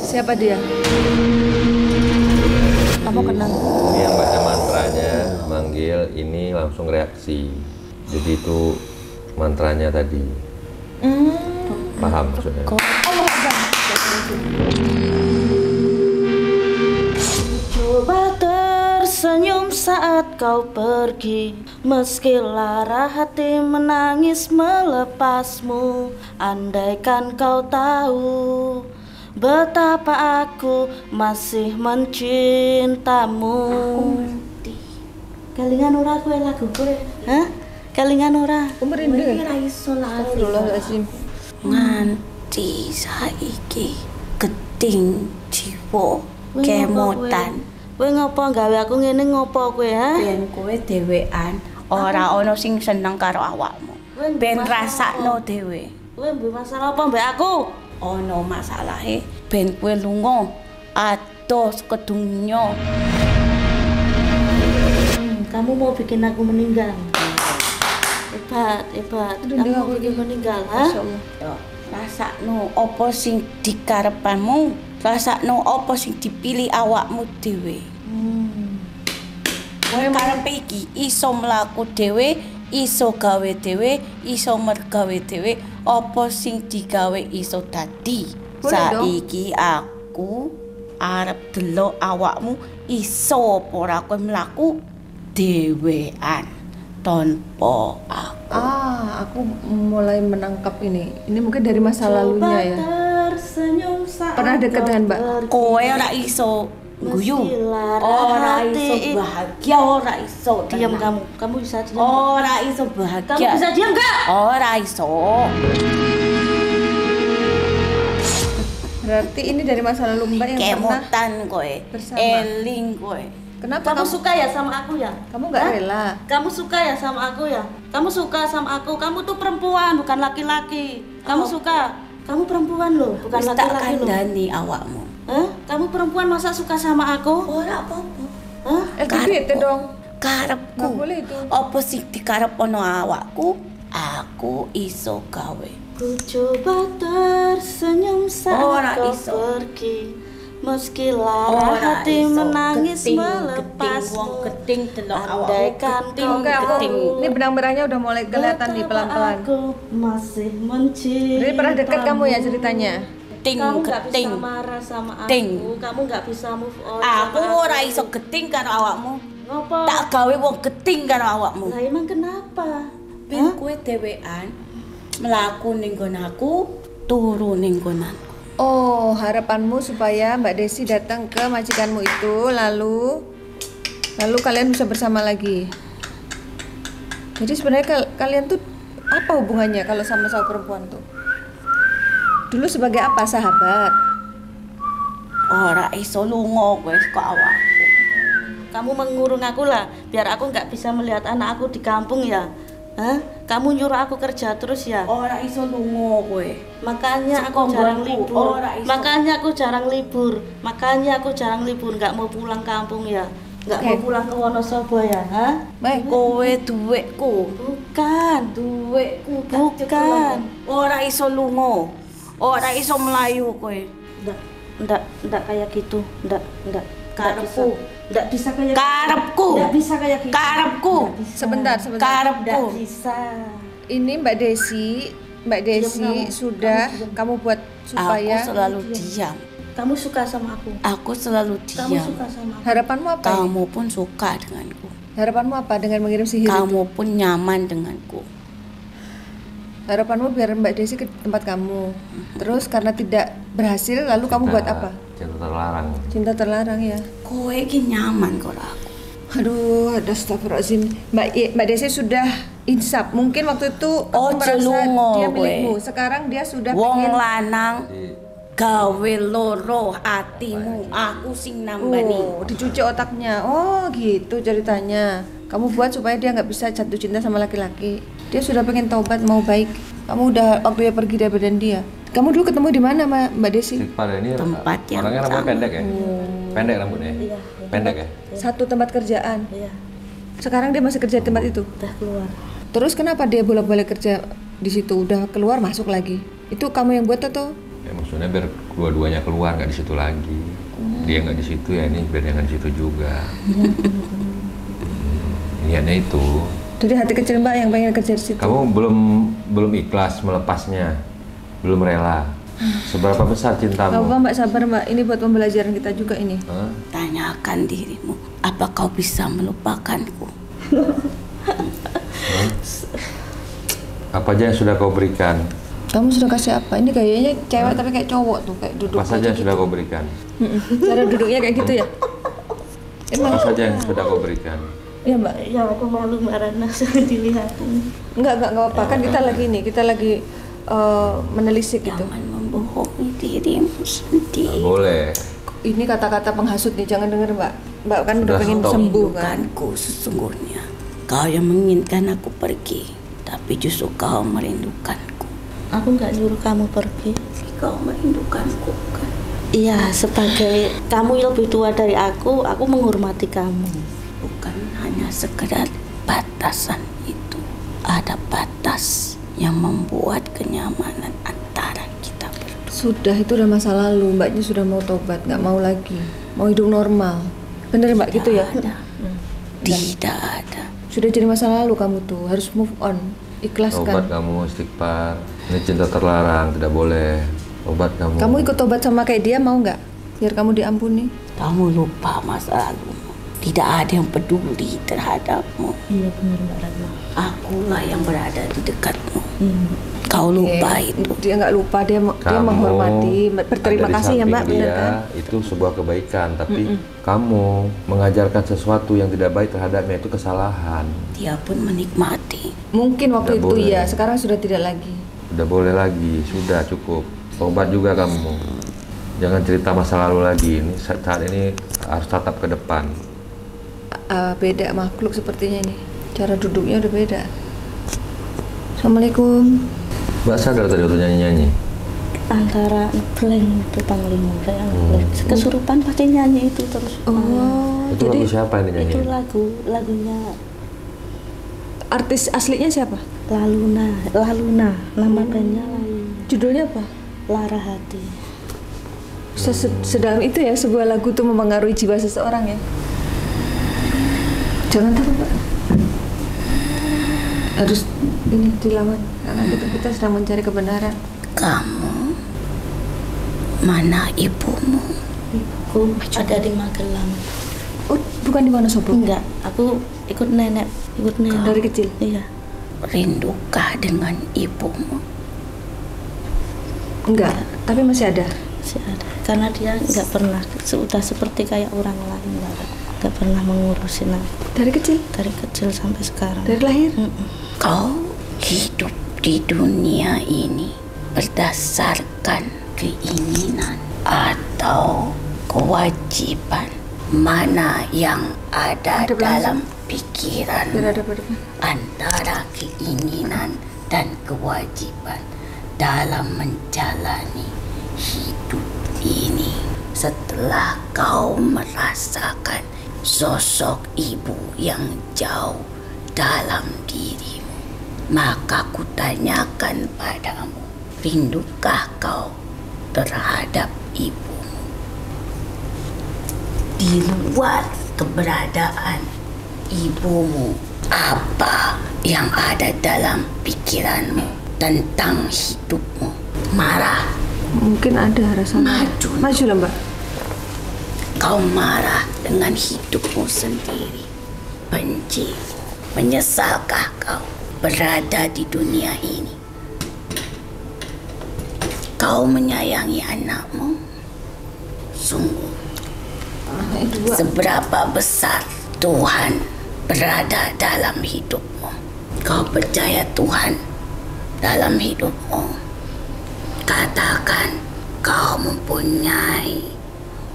Speaker 1: Siapa dia? Kamu kenal?
Speaker 3: Ini yang baca mantranya, manggil, ini langsung reaksi. Jadi itu mantranya tadi. Paham maksudnya?
Speaker 2: Coba tersenyum saat kau pergi, meski lara hati menangis melepasmu. Andaikan kau tahu betapa aku masih mencintamu. Kelingan ora kowe lagu kowe? Hah? Kelingan ora?
Speaker 1: Aku merinding.
Speaker 2: Ora iso lah.
Speaker 1: Astagfirullahaladzim.
Speaker 5: Nganti saiki geding jiwa kemotan.
Speaker 2: Kowe ngopo gawe aku ngene ngopo kowe, ha?
Speaker 5: Ben kowe dhewean ora ana sing seneng karo awakmu. Ben rasakno dhewe.
Speaker 2: Kowe mbok masalah apa mbak aku?
Speaker 5: Ana masalahe ben kowe lunga adoh ke dunya.
Speaker 2: Kamu mau bikin aku meninggal. Hebat, hebat. Kamu mau bikin meninggal, ha?
Speaker 1: Masya Allah.
Speaker 5: Yo, rasakno apa sing dikarepanmu, rasakno apa sing dipilih awakmu dhewe. Kowe karepe iki iso mlaku dhewe, iso gawe dhewe, iso mergawe dhewe, apa sing digawe iso dadi.
Speaker 1: Boleh dong.
Speaker 5: Saiki aku arep delok awakmu iso apa ora kowe mlaku dhewean tanpa aku.
Speaker 1: Aku mulai menangkap ini. Ini mungkin dari masa lalunya ya.
Speaker 2: Tersenyum saat
Speaker 1: Pernah deket dengan Mbak?
Speaker 5: Kowe ora iso guyu, ora iso bahagia, ora iso
Speaker 2: Diam
Speaker 5: tenang.
Speaker 2: kamu bisa diam.
Speaker 5: Ora iso bahagia.
Speaker 2: Kamu bisa diam enggak?
Speaker 5: Ora iso.
Speaker 1: Berarti ini dari masa lalu Mbak yang pernah.
Speaker 5: Kemotan kowe.
Speaker 1: bersama.
Speaker 5: Eling kowe.
Speaker 1: Kenapa
Speaker 2: Kamu
Speaker 1: kamu
Speaker 2: suka ya sama aku ya?
Speaker 1: kamu nggak
Speaker 2: Hah?
Speaker 1: rela?
Speaker 2: Kamu suka ya sama aku ya? Kamu suka sama aku? Kamu tuh perempuan bukan laki-laki. Kamu suka? Kamu perempuan loh, bukan
Speaker 5: Wis tak
Speaker 2: laki-laki loh.
Speaker 5: kandhani awakmu.
Speaker 2: Hah? Kamu perempuan masa suka sama aku?
Speaker 5: Ora apa-apa.
Speaker 2: Hah?
Speaker 1: LGBT dong.
Speaker 5: Karepku.
Speaker 1: Nggak boleh itu.
Speaker 5: Apa sing dikarepono awakku, aku iso gawe.
Speaker 2: Ku coba tersenyum saat
Speaker 5: Ora
Speaker 2: kau
Speaker 5: iso.
Speaker 2: pergi, meski lara hati menangis melepasmu.
Speaker 5: Wong geding delok awakmu.
Speaker 2: Andaikan kau
Speaker 1: Oke, aku
Speaker 5: Geding.
Speaker 1: ini benang-benangnya udah mulai kelihatan nih pelan-pelan.
Speaker 2: Aku masih mencintai.
Speaker 1: Jadi pernah deket kamu ya ceritanya?
Speaker 5: Ting
Speaker 2: Kamu nggak bisa
Speaker 5: geding.
Speaker 2: marah sama aku.
Speaker 5: Ting.
Speaker 2: Kamu nggak bisa move on.
Speaker 5: Aku
Speaker 2: sama
Speaker 5: ora iso geding karo awakmu.
Speaker 2: Ngopo?
Speaker 5: Tak gawe wong geding karo awakmu.
Speaker 2: Lah emang kenapa?
Speaker 5: Ben kowe dhewean mlaku ning nggon aku, turu ning nggonanku.
Speaker 1: Oh, harapanmu supaya Mbak Desi datang ke majikanmu itu lalu kalian bisa bersama lagi. Jadi sebenarnya kalian tuh apa hubungannya kalau sama-sama perempuan tuh? Dulu sebagai apa, sahabat?
Speaker 5: Ora iso lunga kowe kok awakku.
Speaker 2: Kamu mengurung aku lah, biar aku nggak bisa melihat anak aku di kampung ya. Hah? Kamu nyuruh aku kerja terus ya?
Speaker 5: Ora iso lunga kowe.
Speaker 2: Makanya aku jarang
Speaker 5: Sekonggonku,
Speaker 2: libur.
Speaker 5: ora iso.
Speaker 2: Makanya aku jarang libur. Makanya aku jarang libur, nggak mau pulang kampung ya. Nggak
Speaker 1: Oke.
Speaker 2: mau pulang ke Wonosobo ya, ha?
Speaker 1: Baik.
Speaker 5: Kowe duwekku.
Speaker 2: Bukan.
Speaker 5: Duwekku
Speaker 2: Bukan.
Speaker 5: Ora iso lunga. Ora iso mlayu kowe.
Speaker 2: Nggak kayak gitu. Nggak
Speaker 5: Karepku.
Speaker 2: Nggak bisa kayak
Speaker 5: Karepku.
Speaker 2: Nggak bisa kayak gitu.
Speaker 5: Karepku.
Speaker 1: Sebentar.
Speaker 2: Nggak
Speaker 5: Karepku.
Speaker 2: bisa.
Speaker 1: Ini Mbak Desi
Speaker 2: kamu.
Speaker 1: sudah kamu buat
Speaker 5: Aku
Speaker 1: supaya
Speaker 5: selalu diam.
Speaker 2: Kamu suka sama aku.
Speaker 5: Aku selalu
Speaker 2: Kamu
Speaker 5: diam.
Speaker 2: suka sama aku.
Speaker 1: harapanmu apa? ini?
Speaker 5: Kamu pun suka denganku.
Speaker 1: Harapanmu apa dengan mengirim sihir itu?
Speaker 5: Kamu pun nyaman denganku.
Speaker 1: Harapanmu biar Mbak Desi ke tempat kamu. Terus karena tidak berhasil lalu kamu buat apa?
Speaker 3: Cinta terlarang.
Speaker 1: Cinta terlarang ya.
Speaker 5: Kowe iki nyaman karo aku.
Speaker 1: Aduh, astagfirullahaladzim. Mbak Desi sudah insaf. Mungkin waktu itu
Speaker 5: Oh,
Speaker 1: aku merasa
Speaker 5: celungo
Speaker 1: dia
Speaker 5: kowe.
Speaker 1: milikmu. Sekarang dia sudah
Speaker 5: Wong
Speaker 1: pengen.
Speaker 5: lanang gawe loro atimu, aku sing nambani.
Speaker 1: Oh, dicuci otaknya. Oh, gitu ceritanya. Kamu buat supaya dia nggak bisa jatuh cinta sama laki-laki. Dia sudah pengen taubat, mau baik. Kamu udah waktu dia pergi dari badan dia. Kamu dulu ketemu di mana, Mbak Desi?
Speaker 3: Istighfar ini
Speaker 5: Tempat yang
Speaker 3: orangnya rambutnya
Speaker 5: sama.
Speaker 3: pendek ya? Pendek rambutnya?
Speaker 2: Iya.
Speaker 3: Pendek ya?
Speaker 1: Satu tempat kerjaan.
Speaker 2: Iya,
Speaker 1: Sekarang dia masih kerja di tempat itu.
Speaker 2: udah keluar.
Speaker 1: Terus kenapa dia bolak-balik kerja di situ? Udah keluar masuk lagi. Itu kamu yang buat atau?
Speaker 3: Ya maksudnya biar dua-duanya keluar, nggak di situ lagi. Dia nggak di situ ya, ini biar dia nggak di situ juga. Niatnya itu.
Speaker 1: Jadi hati kecil Mbak yang pengen kerja di situ.
Speaker 3: Kamu belum ikhlas melepasnya, belum rela. Seberapa besar
Speaker 1: Gak
Speaker 3: cintamu?
Speaker 1: apa Mbak, sabar Mbak. Ini buat pembelajaran kita juga ini.
Speaker 3: Hah?
Speaker 5: Tanyakan dirimu, apa kau bisa melupakanku?
Speaker 3: Apa aja yang sudah kau berikan?
Speaker 1: Kamu sudah kasih apa? Ini gayanya cewek tapi kayak cowok tuh, kayak duduk.
Speaker 3: Apa saja yang sudah kau berikan?
Speaker 1: Cara duduknya kayak gitu ya?
Speaker 3: Apa saja yang sudah kau berikan?
Speaker 1: Iya Mbak.
Speaker 2: Ya aku malu Mbak Rana dilihatin.
Speaker 1: Enggak apa-apa. Kan kita lagi menelisik gitu.
Speaker 5: Jangan membohongi dirimu
Speaker 3: Nggak
Speaker 5: sendiri.
Speaker 3: boleh.
Speaker 1: Ini kata-kata penghasut nih, jangan denger Mbak. Mbak kan udah
Speaker 3: Sudah,
Speaker 1: pengen
Speaker 3: stop.
Speaker 1: sembuh kan.
Speaker 5: Merindukanku sesungguhnya. Kau yang menginginkan aku pergi, tapi justru kau merindukanku.
Speaker 2: Aku nggak nyuruh kamu pergi.
Speaker 5: Kau merindukanku kan?
Speaker 2: Iya, sebagai kamu yang lebih tua dari aku menghormati kamu.
Speaker 5: Bukan hanya sekedar batasan itu. Ada batas yang membuat kenyamanan antara kita berdua.
Speaker 1: Sudah, itu udah masa lalu. Mbaknya sudah mau tobat, nggak mau lagi. Mau hidup normal. Bener Mbak gitu ya?
Speaker 5: Ada. Tidak ada.
Speaker 1: Sudah jadi masa lalu kamu tuh. Harus move on.
Speaker 3: Tobat
Speaker 1: Ikhlaskan.
Speaker 3: kamu, istighfar. Ini cinta terlarang, tidak boleh. Tobat kamu.
Speaker 1: Kamu ikut tobat sama kayak dia mau nggak? Biar kamu diampuni.
Speaker 5: Kamu lupa masa lalumu. Tidak ada yang peduli terhadapmu.
Speaker 2: Iya benar Mbak Rana.
Speaker 5: Akulah yang berada di dekatmu. Kau lupa itu.
Speaker 1: Dia nggak lupa, dia
Speaker 3: Kamu
Speaker 1: menghormati, berterima
Speaker 3: ada di
Speaker 1: kasih ya Mbak,
Speaker 3: samping
Speaker 1: benar
Speaker 3: dia,
Speaker 1: kan?
Speaker 3: itu sebuah kebaikan, tapi kamu mengajarkan sesuatu yang tidak baik terhadapnya itu kesalahan.
Speaker 5: Dia pun menikmati.
Speaker 1: Mungkin waktu
Speaker 3: Nggak
Speaker 1: itu
Speaker 3: boleh.
Speaker 1: ya, sekarang sudah tidak lagi.
Speaker 3: Udah boleh lagi, sudah cukup. Tobat juga kamu. Jangan cerita masa lalu lagi. Ini saat ini harus tatap ke depan.
Speaker 1: Beda makhluk sepertinya ini. Cara duduknya udah beda. Assalamualaikum.
Speaker 3: Mbak sadar tadi waktu nyanyi-nyanyi?
Speaker 2: Antara blank itu Panglima kayak ngeblank. Kesurupan pasti nyanyi itu terus.
Speaker 1: Oh,
Speaker 3: Itu
Speaker 1: jadi
Speaker 3: lagu siapa yang dinyanyi?
Speaker 2: Itu lagunya
Speaker 1: artis aslinya siapa?
Speaker 2: Laluna, nama bandnya Laluna.
Speaker 1: Judulnya apa?
Speaker 2: Lara Hati.
Speaker 1: Sedalam itu ya sebuah lagu tuh mempengaruhi jiwa seseorang ya. Jangan takut Pak. Harus ini dilawan karena kita sedang mencari kebenaran.
Speaker 5: Kamu, mana ibumu?
Speaker 2: Aku ada di Magelang.
Speaker 1: Oh, bukan di Wonosobo.
Speaker 2: Enggak, aku ikut nenek.
Speaker 1: Dari kecil.
Speaker 2: Iya.
Speaker 5: Rindukah dengan ibumu?
Speaker 1: Enggak, tapi masih ada.
Speaker 2: Masih ada. Karena dia nggak pernah sudah seperti kayak orang lain, nggak pernah mengurusin aku
Speaker 1: Dari kecil,
Speaker 2: dari kecil sampai sekarang.
Speaker 1: dari lahir.
Speaker 5: Kau hidup di dunia ini berdasarkan keinginan atau kewajiban? Mana yang ada
Speaker 1: Ada
Speaker 5: dalam
Speaker 1: Biar
Speaker 5: pikiranmu
Speaker 1: ada pada
Speaker 5: antara keinginan dan kewajiban dalam menjalani hidup ini? Setelah kau merasakan sosok ibu yang jauh dalam dirimu, maka kutanyakan padamu, rindukah kau terhadap ibumu? Di luar keberadaan ibumu, apa yang ada dalam pikiranmu tentang hidupmu? Marah,
Speaker 1: Mungkin ada rasa
Speaker 5: Maju.
Speaker 1: Maju lah Mbak.
Speaker 5: kau marah dengan hidupmu sendiri. Benci, menyesalkah kau berada di dunia ini? Kau menyayangi anakmu? Sungguh,
Speaker 1: Dua.
Speaker 5: seberapa besar Tuhan berada dalam hidupmu. Kau percaya Tuhan dalam hidupmu. Katakan kau mempunyai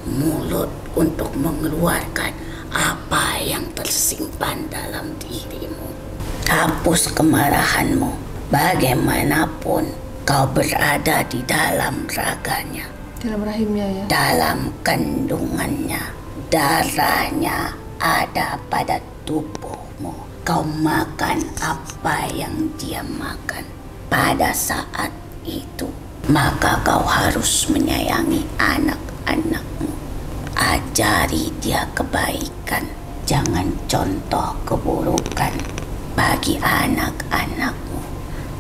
Speaker 5: mulut untuk mengeluarkan apa yang tersimpan dalam dirimu. Hapus kemarahanmu bagaimanapun kau berada di dalam raganya,
Speaker 1: Dalam rahimnya ya.
Speaker 5: dalam kandungannya, darahnya ada pada tubuhmu. Kau makan apa yang dia makan pada saat itu. Maka kau harus menyayangi anak-anakmu. Ajari dia kebaikan. Jangan contoh keburukan bagi anak-anakmu.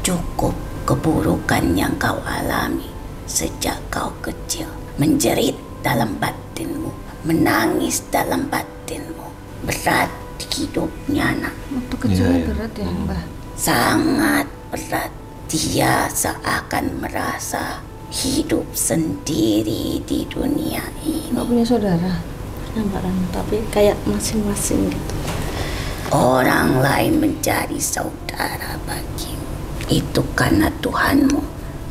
Speaker 5: Cukup keburukan yang kau alami sejak kau kecil. Menjerit dalam batinmu, menangis dalam batinmu. Berat hidupnya nak.
Speaker 1: Waktu kecil berat ya Mbah.
Speaker 5: Sangat berat. Dia seakan merasa hidup sendiri di dunia ini.
Speaker 1: Nggak punya saudara.
Speaker 2: Mbak Rano, tapi kayak masing-masing gitu.
Speaker 5: Orang lain menjadi saudara bagimu. Itu karena Tuhanmu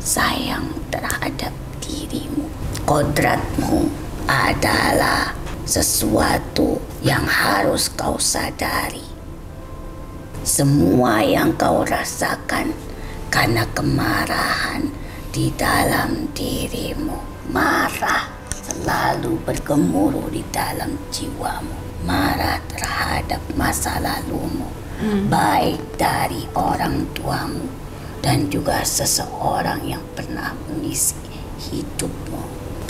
Speaker 5: sayang terhadap dirimu. Kodratmu adalah sesuatu yang harus kau sadari. Semua yang kau rasakan karena kemarahan di dalam dirimu. Marah selalu bergemuruh di dalam jiwamu. Marah terhadap masa lalumu, baik dari orang tuamu dan juga seseorang yang pernah mengisi hidupmu.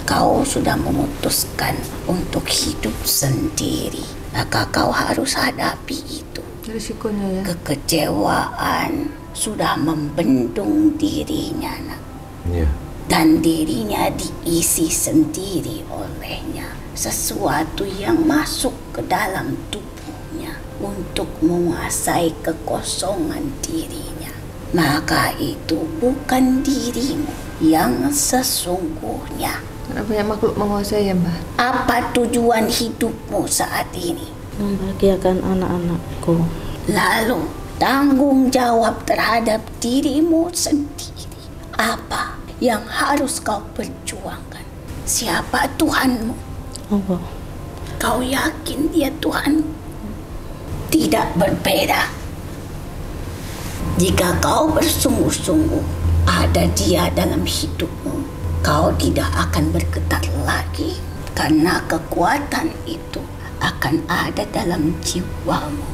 Speaker 5: Kau sudah memutuskan untuk hidup sendiri, maka kau harus hadapi itu.
Speaker 1: Risikonya ya.
Speaker 5: Kekecewaan sudah membendung dirinya, nak.
Speaker 3: Iya.
Speaker 5: Dan dirinya diisi sendiri olehnya. Sesuatu yang masuk ke dalam tubuhnya untuk menguasai kekosongan dirinya. Maka itu bukan dirimu yang sesungguhnya.
Speaker 1: Karena banyak makhluk menguasai ya Mbah.
Speaker 5: Apa tujuan hidupmu saat ini?
Speaker 2: Membahagiakan anak-anakku.
Speaker 5: Lalu tanggung jawab terhadap dirimu sendiri. Apa yang harus kau perjuangkan? Siapa Tuhanmu?
Speaker 2: Allah.
Speaker 5: Kau yakin dia Tuhan? Tidak berbeda. Jika kau bersungguh-sungguh ada dia dalam hidupmu, kau tidak akan bergetar lagi. Karena kekuatan itu akan ada dalam jiwamu.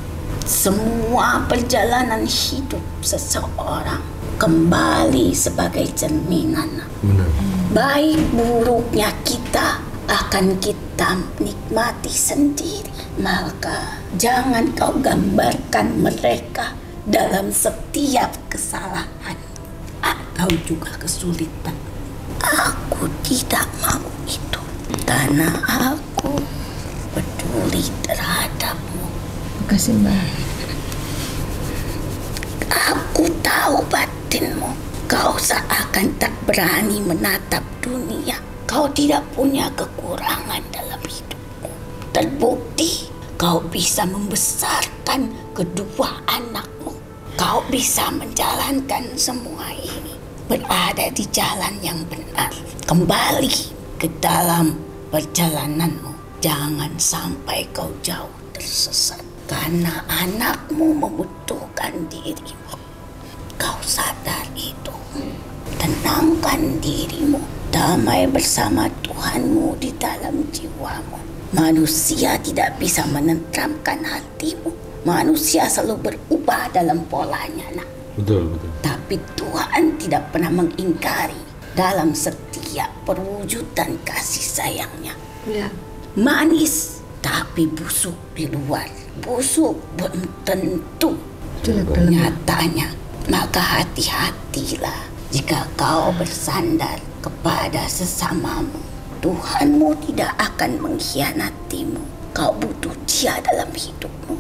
Speaker 5: Semua perjalanan hidup seseorang kembali sebagai cerminan.
Speaker 3: Benar.
Speaker 5: Baik buruknya kita akan kita nikmati sendiri. Maka jangan kau gambarkan mereka dalam setiap kesalahan atau juga kesulitan. Aku tidak mau itu. Karena aku peduli terhadapmu.
Speaker 1: Makasih Mbah.
Speaker 5: Aku tahu batinmu. Kau seakan tak berani menatap dunia. Kau tidak punya kekurangan dalam hidupmu. Terbukti kau bisa membesarkan kedua anakmu. Kau bisa menjalankan semua ini. Berada di jalan yang benar. Kembali ke dalam perjalananmu. Jangan sampai kau jauh tersesat. Karena anakmu membutuhkan dirimu. Kau sadar itu. Tenangkan dirimu. Damai bersama Tuhanmu di dalam jiwamu. Manusia tidak bisa menenteramkan hatimu. Manusia selalu berubah dalam polanya, nak.
Speaker 3: Betul, betul.
Speaker 5: Tapi Tuhan tidak pernah mengingkari dalam setiap perwujudan kasih sayangnya.
Speaker 1: Ya.
Speaker 5: Manis tapi busuk di luar. Busuk belum tentu
Speaker 1: Jelek dalam.
Speaker 5: nyatanya. Maka hati-hatilah jika kau bersandar kepada sesamamu. Tuhanmu tidak akan mengkhianatimu. Kau butuh dia dalam hidupmu.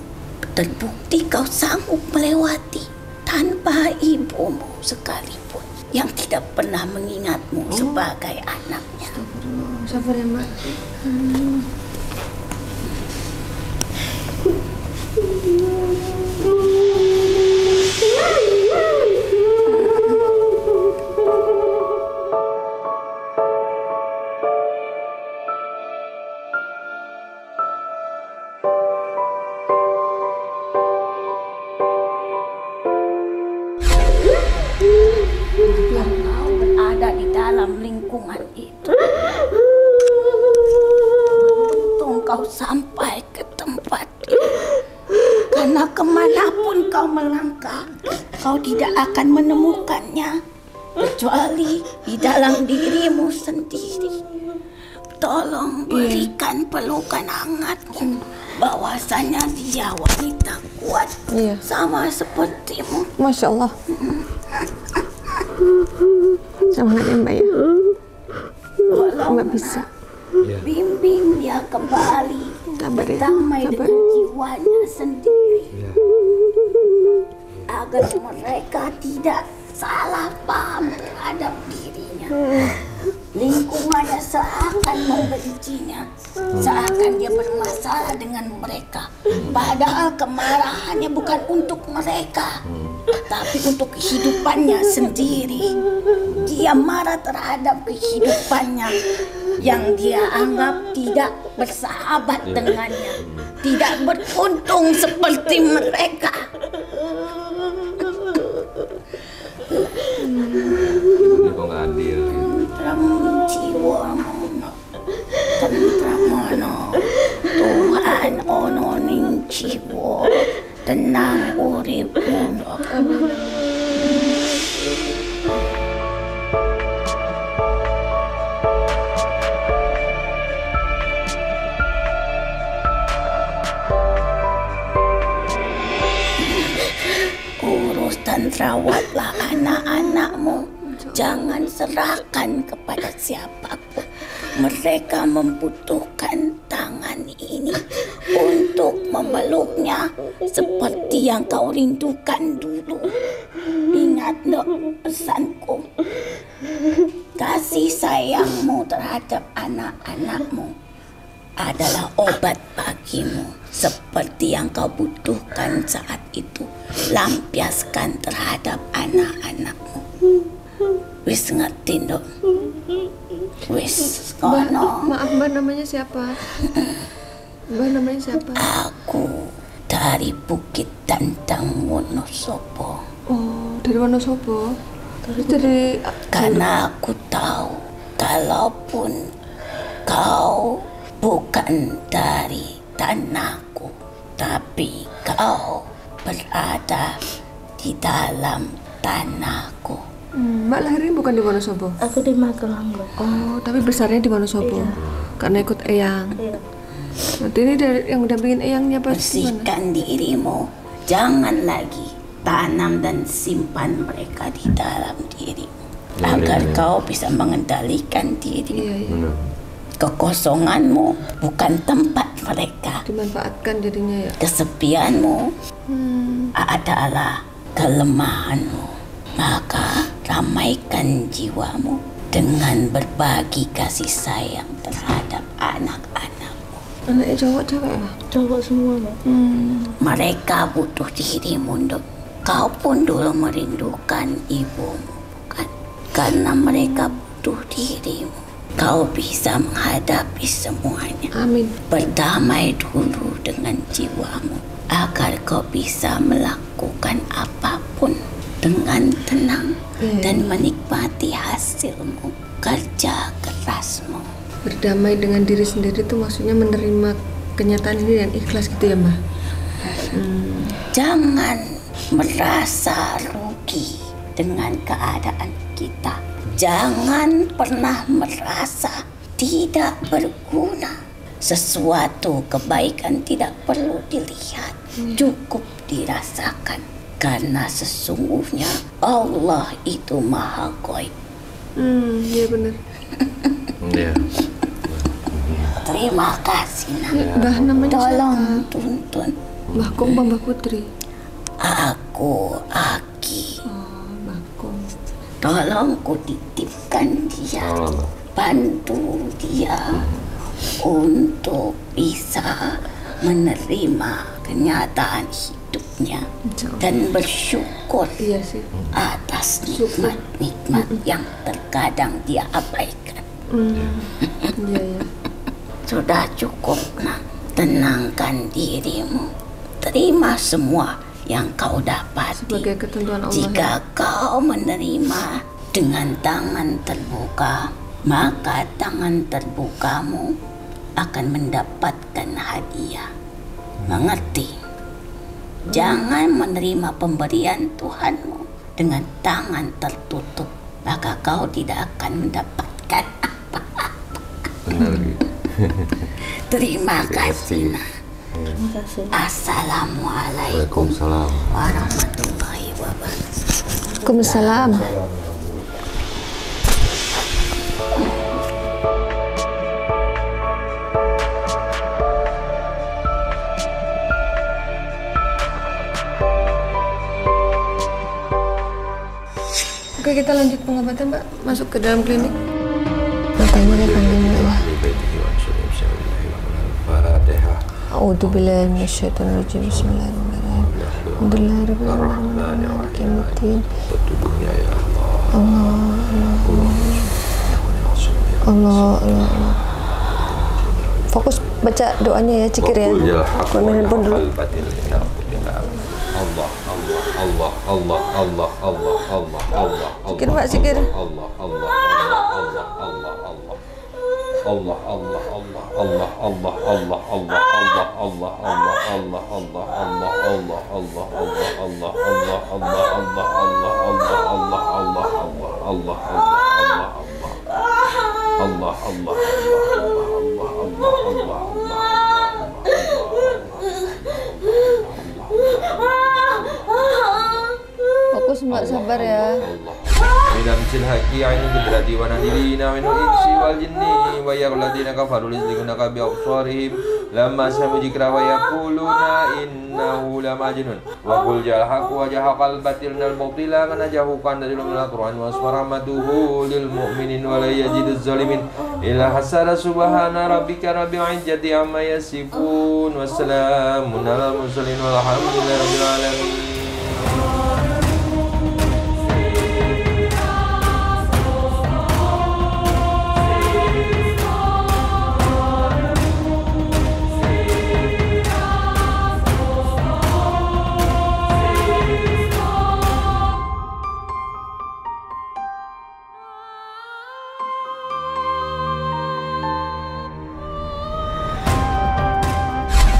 Speaker 5: Terbukti kau sanggup melewati tanpa ibumu sekalipun yang tidak pernah mengingatmu sebagai anaknya.
Speaker 1: Sabar ya Mbak.
Speaker 5: dalam lingkungan itu. Untung kau sampai ke tempat itu. Karena kemanapun kau melangkah, kau tidak akan menemukannya kecuali di dalam dirimu sendiri. Tolong berikan pelukan hangatmu, bahwasanya dia wanita kuat sama sepertimu.
Speaker 1: Masya Allah. Semangat ya Mbak ya. Mbak bisa.
Speaker 5: Bimbing dia kembali berdamai dengan jiwanya sendiri, agar mereka tidak salah paham terhadap dirinya. Lingkungannya seakan membencinya, seakan dia bermasalah dengan mereka. Padahal kemarahannya bukan untuk mereka, tapi untuk kehidupannya sendiri. Dia marah terhadap kehidupannya yang dia anggap tidak bersahabat dengannya, tidak beruntung seperti mereka.
Speaker 3: Ini kok nggak adil.
Speaker 5: Tentram jiwamu, tentram Tuhan ono ning jiwa, tenang uripmu. Urus dan rawatlah anak-anakmu. Jangan serahkan kepada siapapun. Mereka membutuhkan tangan ini untuk memeluknya seperti yang kau rindukan dulu. Ingat dok pesanku. Kasih sayangmu terhadap anak-anakmu adalah obat bagimu. Seperti yang kau butuhkan saat itu, lampiaskan terhadap anak-anakmu. Wis ngerti dok? Wis kono.
Speaker 1: Maaf Mbak, namanya siapa? Mbak namanya siapa?
Speaker 5: Aku dari Bukit Dandang Wonosobo.
Speaker 1: Oh, dari Wonosobo. Terus dari
Speaker 5: Karena aku tahu, kalaupun kau bukan dari tanahku, tapi kau berada di dalam tanahku.
Speaker 1: Mbak lahirnya bukan di Wonosobo.
Speaker 2: Aku di Magelang, Mbak.
Speaker 1: Oh, tapi besarnya di Wonosobo. Karena ikut eyang. Nanti ini dari yang dampingin eyangnya pas gimana?
Speaker 5: Bersihkan dirimu. Jangan lagi tanam dan simpan mereka di dalam dirimu, agar kau bisa mengendalikan dirimu.
Speaker 1: Iya.
Speaker 5: Kekosonganmu bukan tempat mereka.
Speaker 1: Dimanfaatkan jadinya ya.
Speaker 5: Kesepianmu adalah kelemahanmu. Maka ramaikan jiwamu dengan berbagi kasih sayang terhadap anak-anakmu.
Speaker 1: Anaknya cowok-cewek ya?
Speaker 2: Cowok semua, Mbak.
Speaker 5: Mereka butuh dirimu, Dok. Kau pun dulu merindukan ibumu, bukan? Karena mereka butuh dirimu. Kau bisa menghadapi semuanya.
Speaker 1: Amin.
Speaker 5: Berdamai dulu dengan jiwamu, agar kau bisa melakukan apapun dengan tenang dan menikmati hasilmu, kerja kerasmu.
Speaker 1: Berdamai dengan diri sendiri itu maksudnya menerima kenyataan ini dan ikhlas gitu ya Mbak?
Speaker 5: Jangan merasa rugi dengan keadaan kita. Jangan pernah merasa tidak berguna. Sesuatu kebaikan tidak perlu dilihat, cukup dirasakan. Karena sesungguhnya Allah itu maha gaib.
Speaker 1: Iya benar.
Speaker 3: Iya.
Speaker 5: Terima kasih nak.
Speaker 1: Mbah namanya
Speaker 5: Tolong
Speaker 1: siapa?
Speaker 5: tuntun.
Speaker 1: Mbah Kong, Mbah Putri.
Speaker 5: Aku Aki.
Speaker 1: Oh, Mbah Kong.
Speaker 5: Tolong ku titipkan dia. Bantu dia untuk bisa menerima kenyataan hidupnya dan bersyukur
Speaker 1: Iya sih.
Speaker 5: atas nikmat-nikmat yang terkadang dia abaikan.
Speaker 1: Iya ya.
Speaker 5: Sudah cukup nak, tenangkan dirimu. Terima semua yang kau dapati.
Speaker 1: Sebagai ketentuan Allah.
Speaker 5: Jika kau menerima dengan tangan terbuka, maka tangan terbukamu akan mendapatkan hadiah. Mengerti? Jangan menerima pemberian Tuhanmu dengan tangan tertutup, maka kau tidak akan mendapatkan apa-apa.
Speaker 3: Benar gitu.
Speaker 5: Terima kasih.
Speaker 2: Terima kasih.
Speaker 5: Assalamualaikum
Speaker 3: Waalaikumsalam.
Speaker 5: warahmatullahi wabarakatuh.
Speaker 1: Waalaikumsalam. Oke, kita lanjut pengobatan, Mbak. Masuk ke dalam klinik. Matanya dia panggil Allah.
Speaker 3: Fatihah.
Speaker 1: A'udzubillahi minasyaitonirrajim. Bismillahirrahmanirrahim. Alhamdulillahirabbil alamin. Maliki yaumiddin. Allah. Fokus baca doanya ya, Cikir ya. Main handphone dulu.
Speaker 3: Allah.
Speaker 1: Cikir, Pak, cikir.
Speaker 3: Allah.
Speaker 1: Fokus, Mbak, sabar ya.
Speaker 3: Minam silhaki ainu kudrati wa nadilina minul insi wal jinni wa yaqladina kafaru lizlikuna ka bi absarihim lamma sami'u dzikra wa yaquluna innahu lamajnun wa qul jal haqu wa jahaqal batil nal batila kana jahukan dari al-Qur'an wa rahmatuhu lil mu'minin wa la yajiduz zalimin illa hasara subhana rabbika rabbil izzati amma yasifun wassalamun alal mursalin walhamdulillahi rabbil alamin.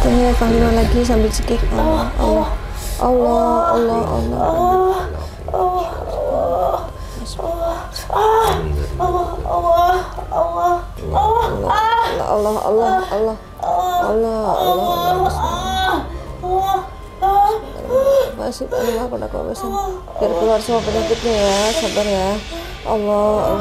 Speaker 1: Tanya panggil lagi sambil Cikir. Allah. Masih Allah pada kawasan. Biar keluar semua penyakitnya ya, sabar ya. Allah.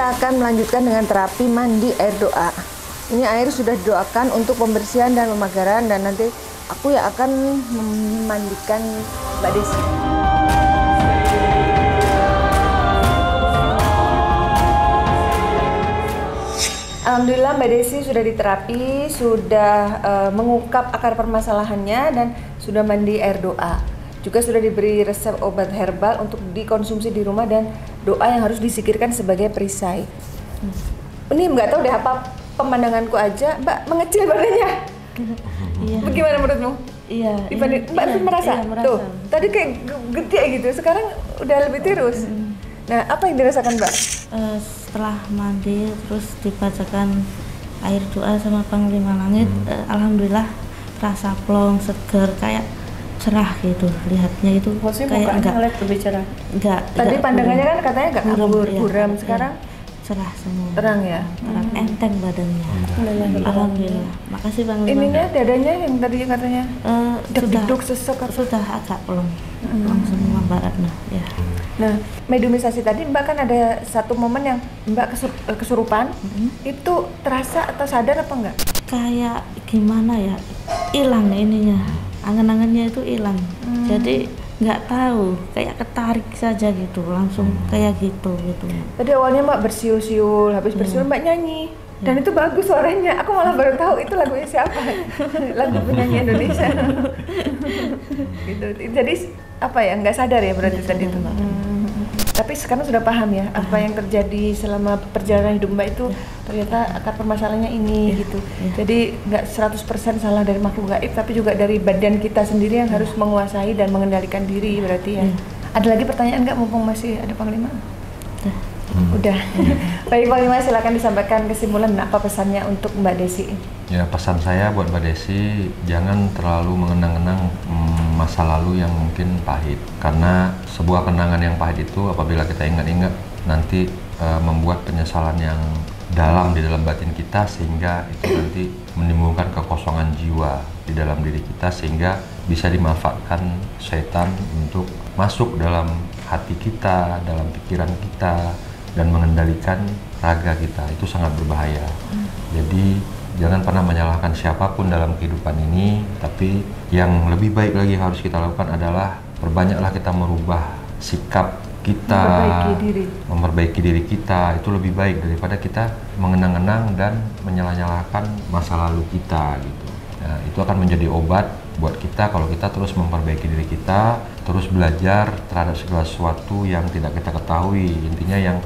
Speaker 1: Akan melanjutkan dengan terapi mandi air doa. Ini air sudah didoakan untuk pembersihan dan pemagaran, dan nanti aku yang akan memandikan Mbak Desi. Alhamdulillah Mbak Desi sudah diterapi, sudah mengungkap akar permasalahannya dan sudah mandi air doa. Juga sudah diberi resep obat herbal untuk dikonsumsi di rumah dan doa yang harus disikirkan sebagai perisai. Ini nggak tahu deh apa pemandanganku aja, Mbak mengecil badannya.
Speaker 2: Iya.
Speaker 1: Bagaimana menurutmu?
Speaker 2: Iya.
Speaker 1: Mbak merasa?
Speaker 2: Iya,
Speaker 1: Tuh, tadi kayak gede gitu, sekarang udah lebih tirus. Nah, apa yang dirasakan Mbak?
Speaker 2: Setelah mandi terus dibacakan air doa sama Panglima Langit, alhamdulillah rasa plong, seger, kayak cerah gitu lihatnya itu.
Speaker 1: Maksudnya
Speaker 2: kayak
Speaker 1: mukanya
Speaker 2: enggak
Speaker 1: ngeliat lebih cerah?
Speaker 2: Enggak.
Speaker 1: Tadi pandangannya kan katanya enggak kabur,
Speaker 2: iya,
Speaker 1: buram,
Speaker 2: iya.
Speaker 1: sekarang
Speaker 2: Cerah semua.
Speaker 1: terang ya?
Speaker 2: Terang, enteng badannya. Alhamdulillah. Makasih Panglima.
Speaker 1: Ininya dadanya yang tadi katanya deg-deg sesek apa?
Speaker 2: Sudah agak plong. Plong semua baratnya, ya.
Speaker 1: Nah, mediumisasi tadi Mbak kan ada satu momen yang Mbak kesurupan, itu terasa atau sadar apa enggak?
Speaker 2: Kayak gimana ya, hilang ininya, angan-angannya itu hilang. Jadi nggak tahu, kayak ketarik saja gitu, langsung kayak gitu.
Speaker 1: Tadi awalnya Mbak bersiul-siul, habis bersiul Mbak nyanyi. Dan itu bagus suaranya, aku malah baru tahu itu lagunya siapa. Lagu penyanyi Indonesia. Gitu. Jadi apa ya, nggak sadar ya berarti tadi itu. Tapi sekarang sudah paham ya apa yang terjadi selama perjalanan hidup Mbak itu ternyata akar permasalahannya ini gitu. Jadi nggak 100% salah dari makhluk gaib, tapi juga dari badan kita sendiri yang harus menguasai dan mengendalikan diri berarti ya. Ada lagi pertanyaan nggak mumpung masih ada Panglima? Udah. Baik Panglima, silakan disampaikan kesimpulan apa pesannya untuk Mbak Desi.
Speaker 3: Ya, pesan saya buat Mbak Desi, jangan terlalu mengenang-enang masa lalu yang mungkin pahit. Karena sebuah kenangan yang pahit itu apabila kita ingat-ingat nanti membuat penyesalan yang dalam di dalam batin kita, sehingga itu nanti menimbulkan kekosongan jiwa di dalam diri kita, sehingga bisa dimanfaatkan setan untuk masuk dalam hati kita, dalam pikiran kita, dan mengendalikan raga kita. Itu sangat berbahaya. Jadi jangan pernah menyalahkan siapapun dalam kehidupan ini, tapi yang lebih baik lagi yang harus kita lakukan adalah perbanyaklah kita merubah sikap kita, memperbaiki diri kita. Itu lebih baik daripada kita mengenang-enang dan menyalah-nyalahkan masa lalu kita gitu. Nah, itu akan menjadi obat buat kita kalau kita terus memperbaiki diri kita, terus belajar terhadap segala sesuatu yang tidak kita ketahui. Intinya yang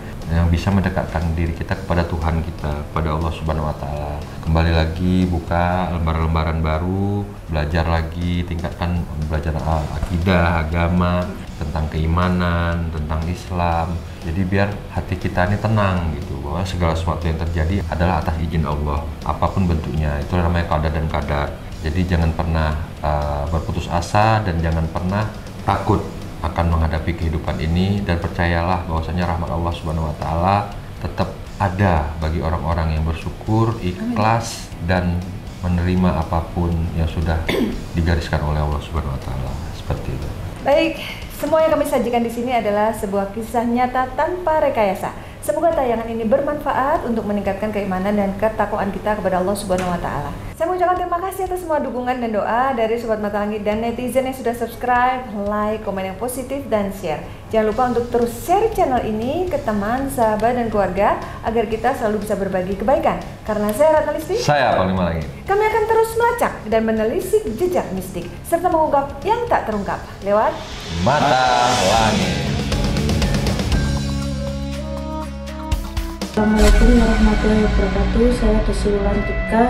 Speaker 3: bisa mendekatkan diri kita kepada Tuhan kita, kepada Allah Subhanahu wa Ta'ala. Kembali lagi buka lembaran-lembaran baru, belajar lagi, tingkatkan belajar akidah, agama, tentang keimanan, tentang Islam. Jadi biar hati kita ini tenang gitu, bahwa segala sesuatu yang terjadi adalah atas izin Allah, apapun bentuknya. Itu namanya qada dan qadar. Jadi jangan pernah berputus asa dan jangan pernah takut akan menghadapi kehidupan ini, dan percayalah bahwasanya rahmat Allah Subhanahu wa Ta'ala tetap ada bagi orang-orang yang bersyukur, ikhlas, dan menerima apapun yang sudah digariskan oleh Allah Subhanahu wa Ta'ala. Seperti itu.
Speaker 1: Baik, semua yang kami sajikan di sini adalah sebuah kisah nyata tanpa rekayasa. Semoga tayangan ini bermanfaat untuk meningkatkan keimanan dan ketakwaan kita kepada Allah Subhanahu wa Ta'ala. Saya mengucapkan terima kasih atas semua dukungan dan doa dari Sobat Mata Langit dan netizen yang sudah subscribe, like, komen yang positif, dan share. Jangan lupa untuk terus share channel ini ke teman, sahabat, dan keluarga agar kita selalu bisa berbagi kebaikan. Karena saya Ratna Listi,
Speaker 3: saya Panglima Langit.
Speaker 1: Kami akan terus melacak dan menelisik jejak mistik serta mengungkap yang tak terungkap lewat
Speaker 3: Mata Langit.
Speaker 2: Assalamualaikum warahmatullahi wabarakatuh. Saya Desi Wulandika,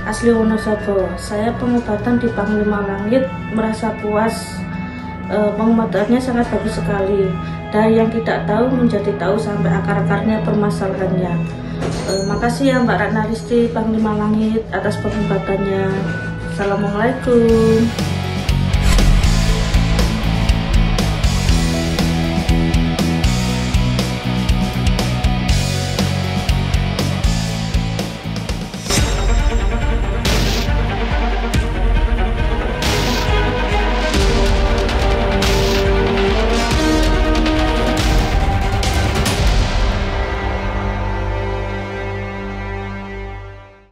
Speaker 2: asli Wonosobo. Saya pengobatan di Panglima Langit merasa puas. Pengobatannya sangat bagus sekali. Dari yang tidak tahu menjadi tahu sampai akar-akarnya permasalahannya. Makasih ya Mbak Ratna Listi Panglima Langit atas pengobatannya. Assalamualaikum.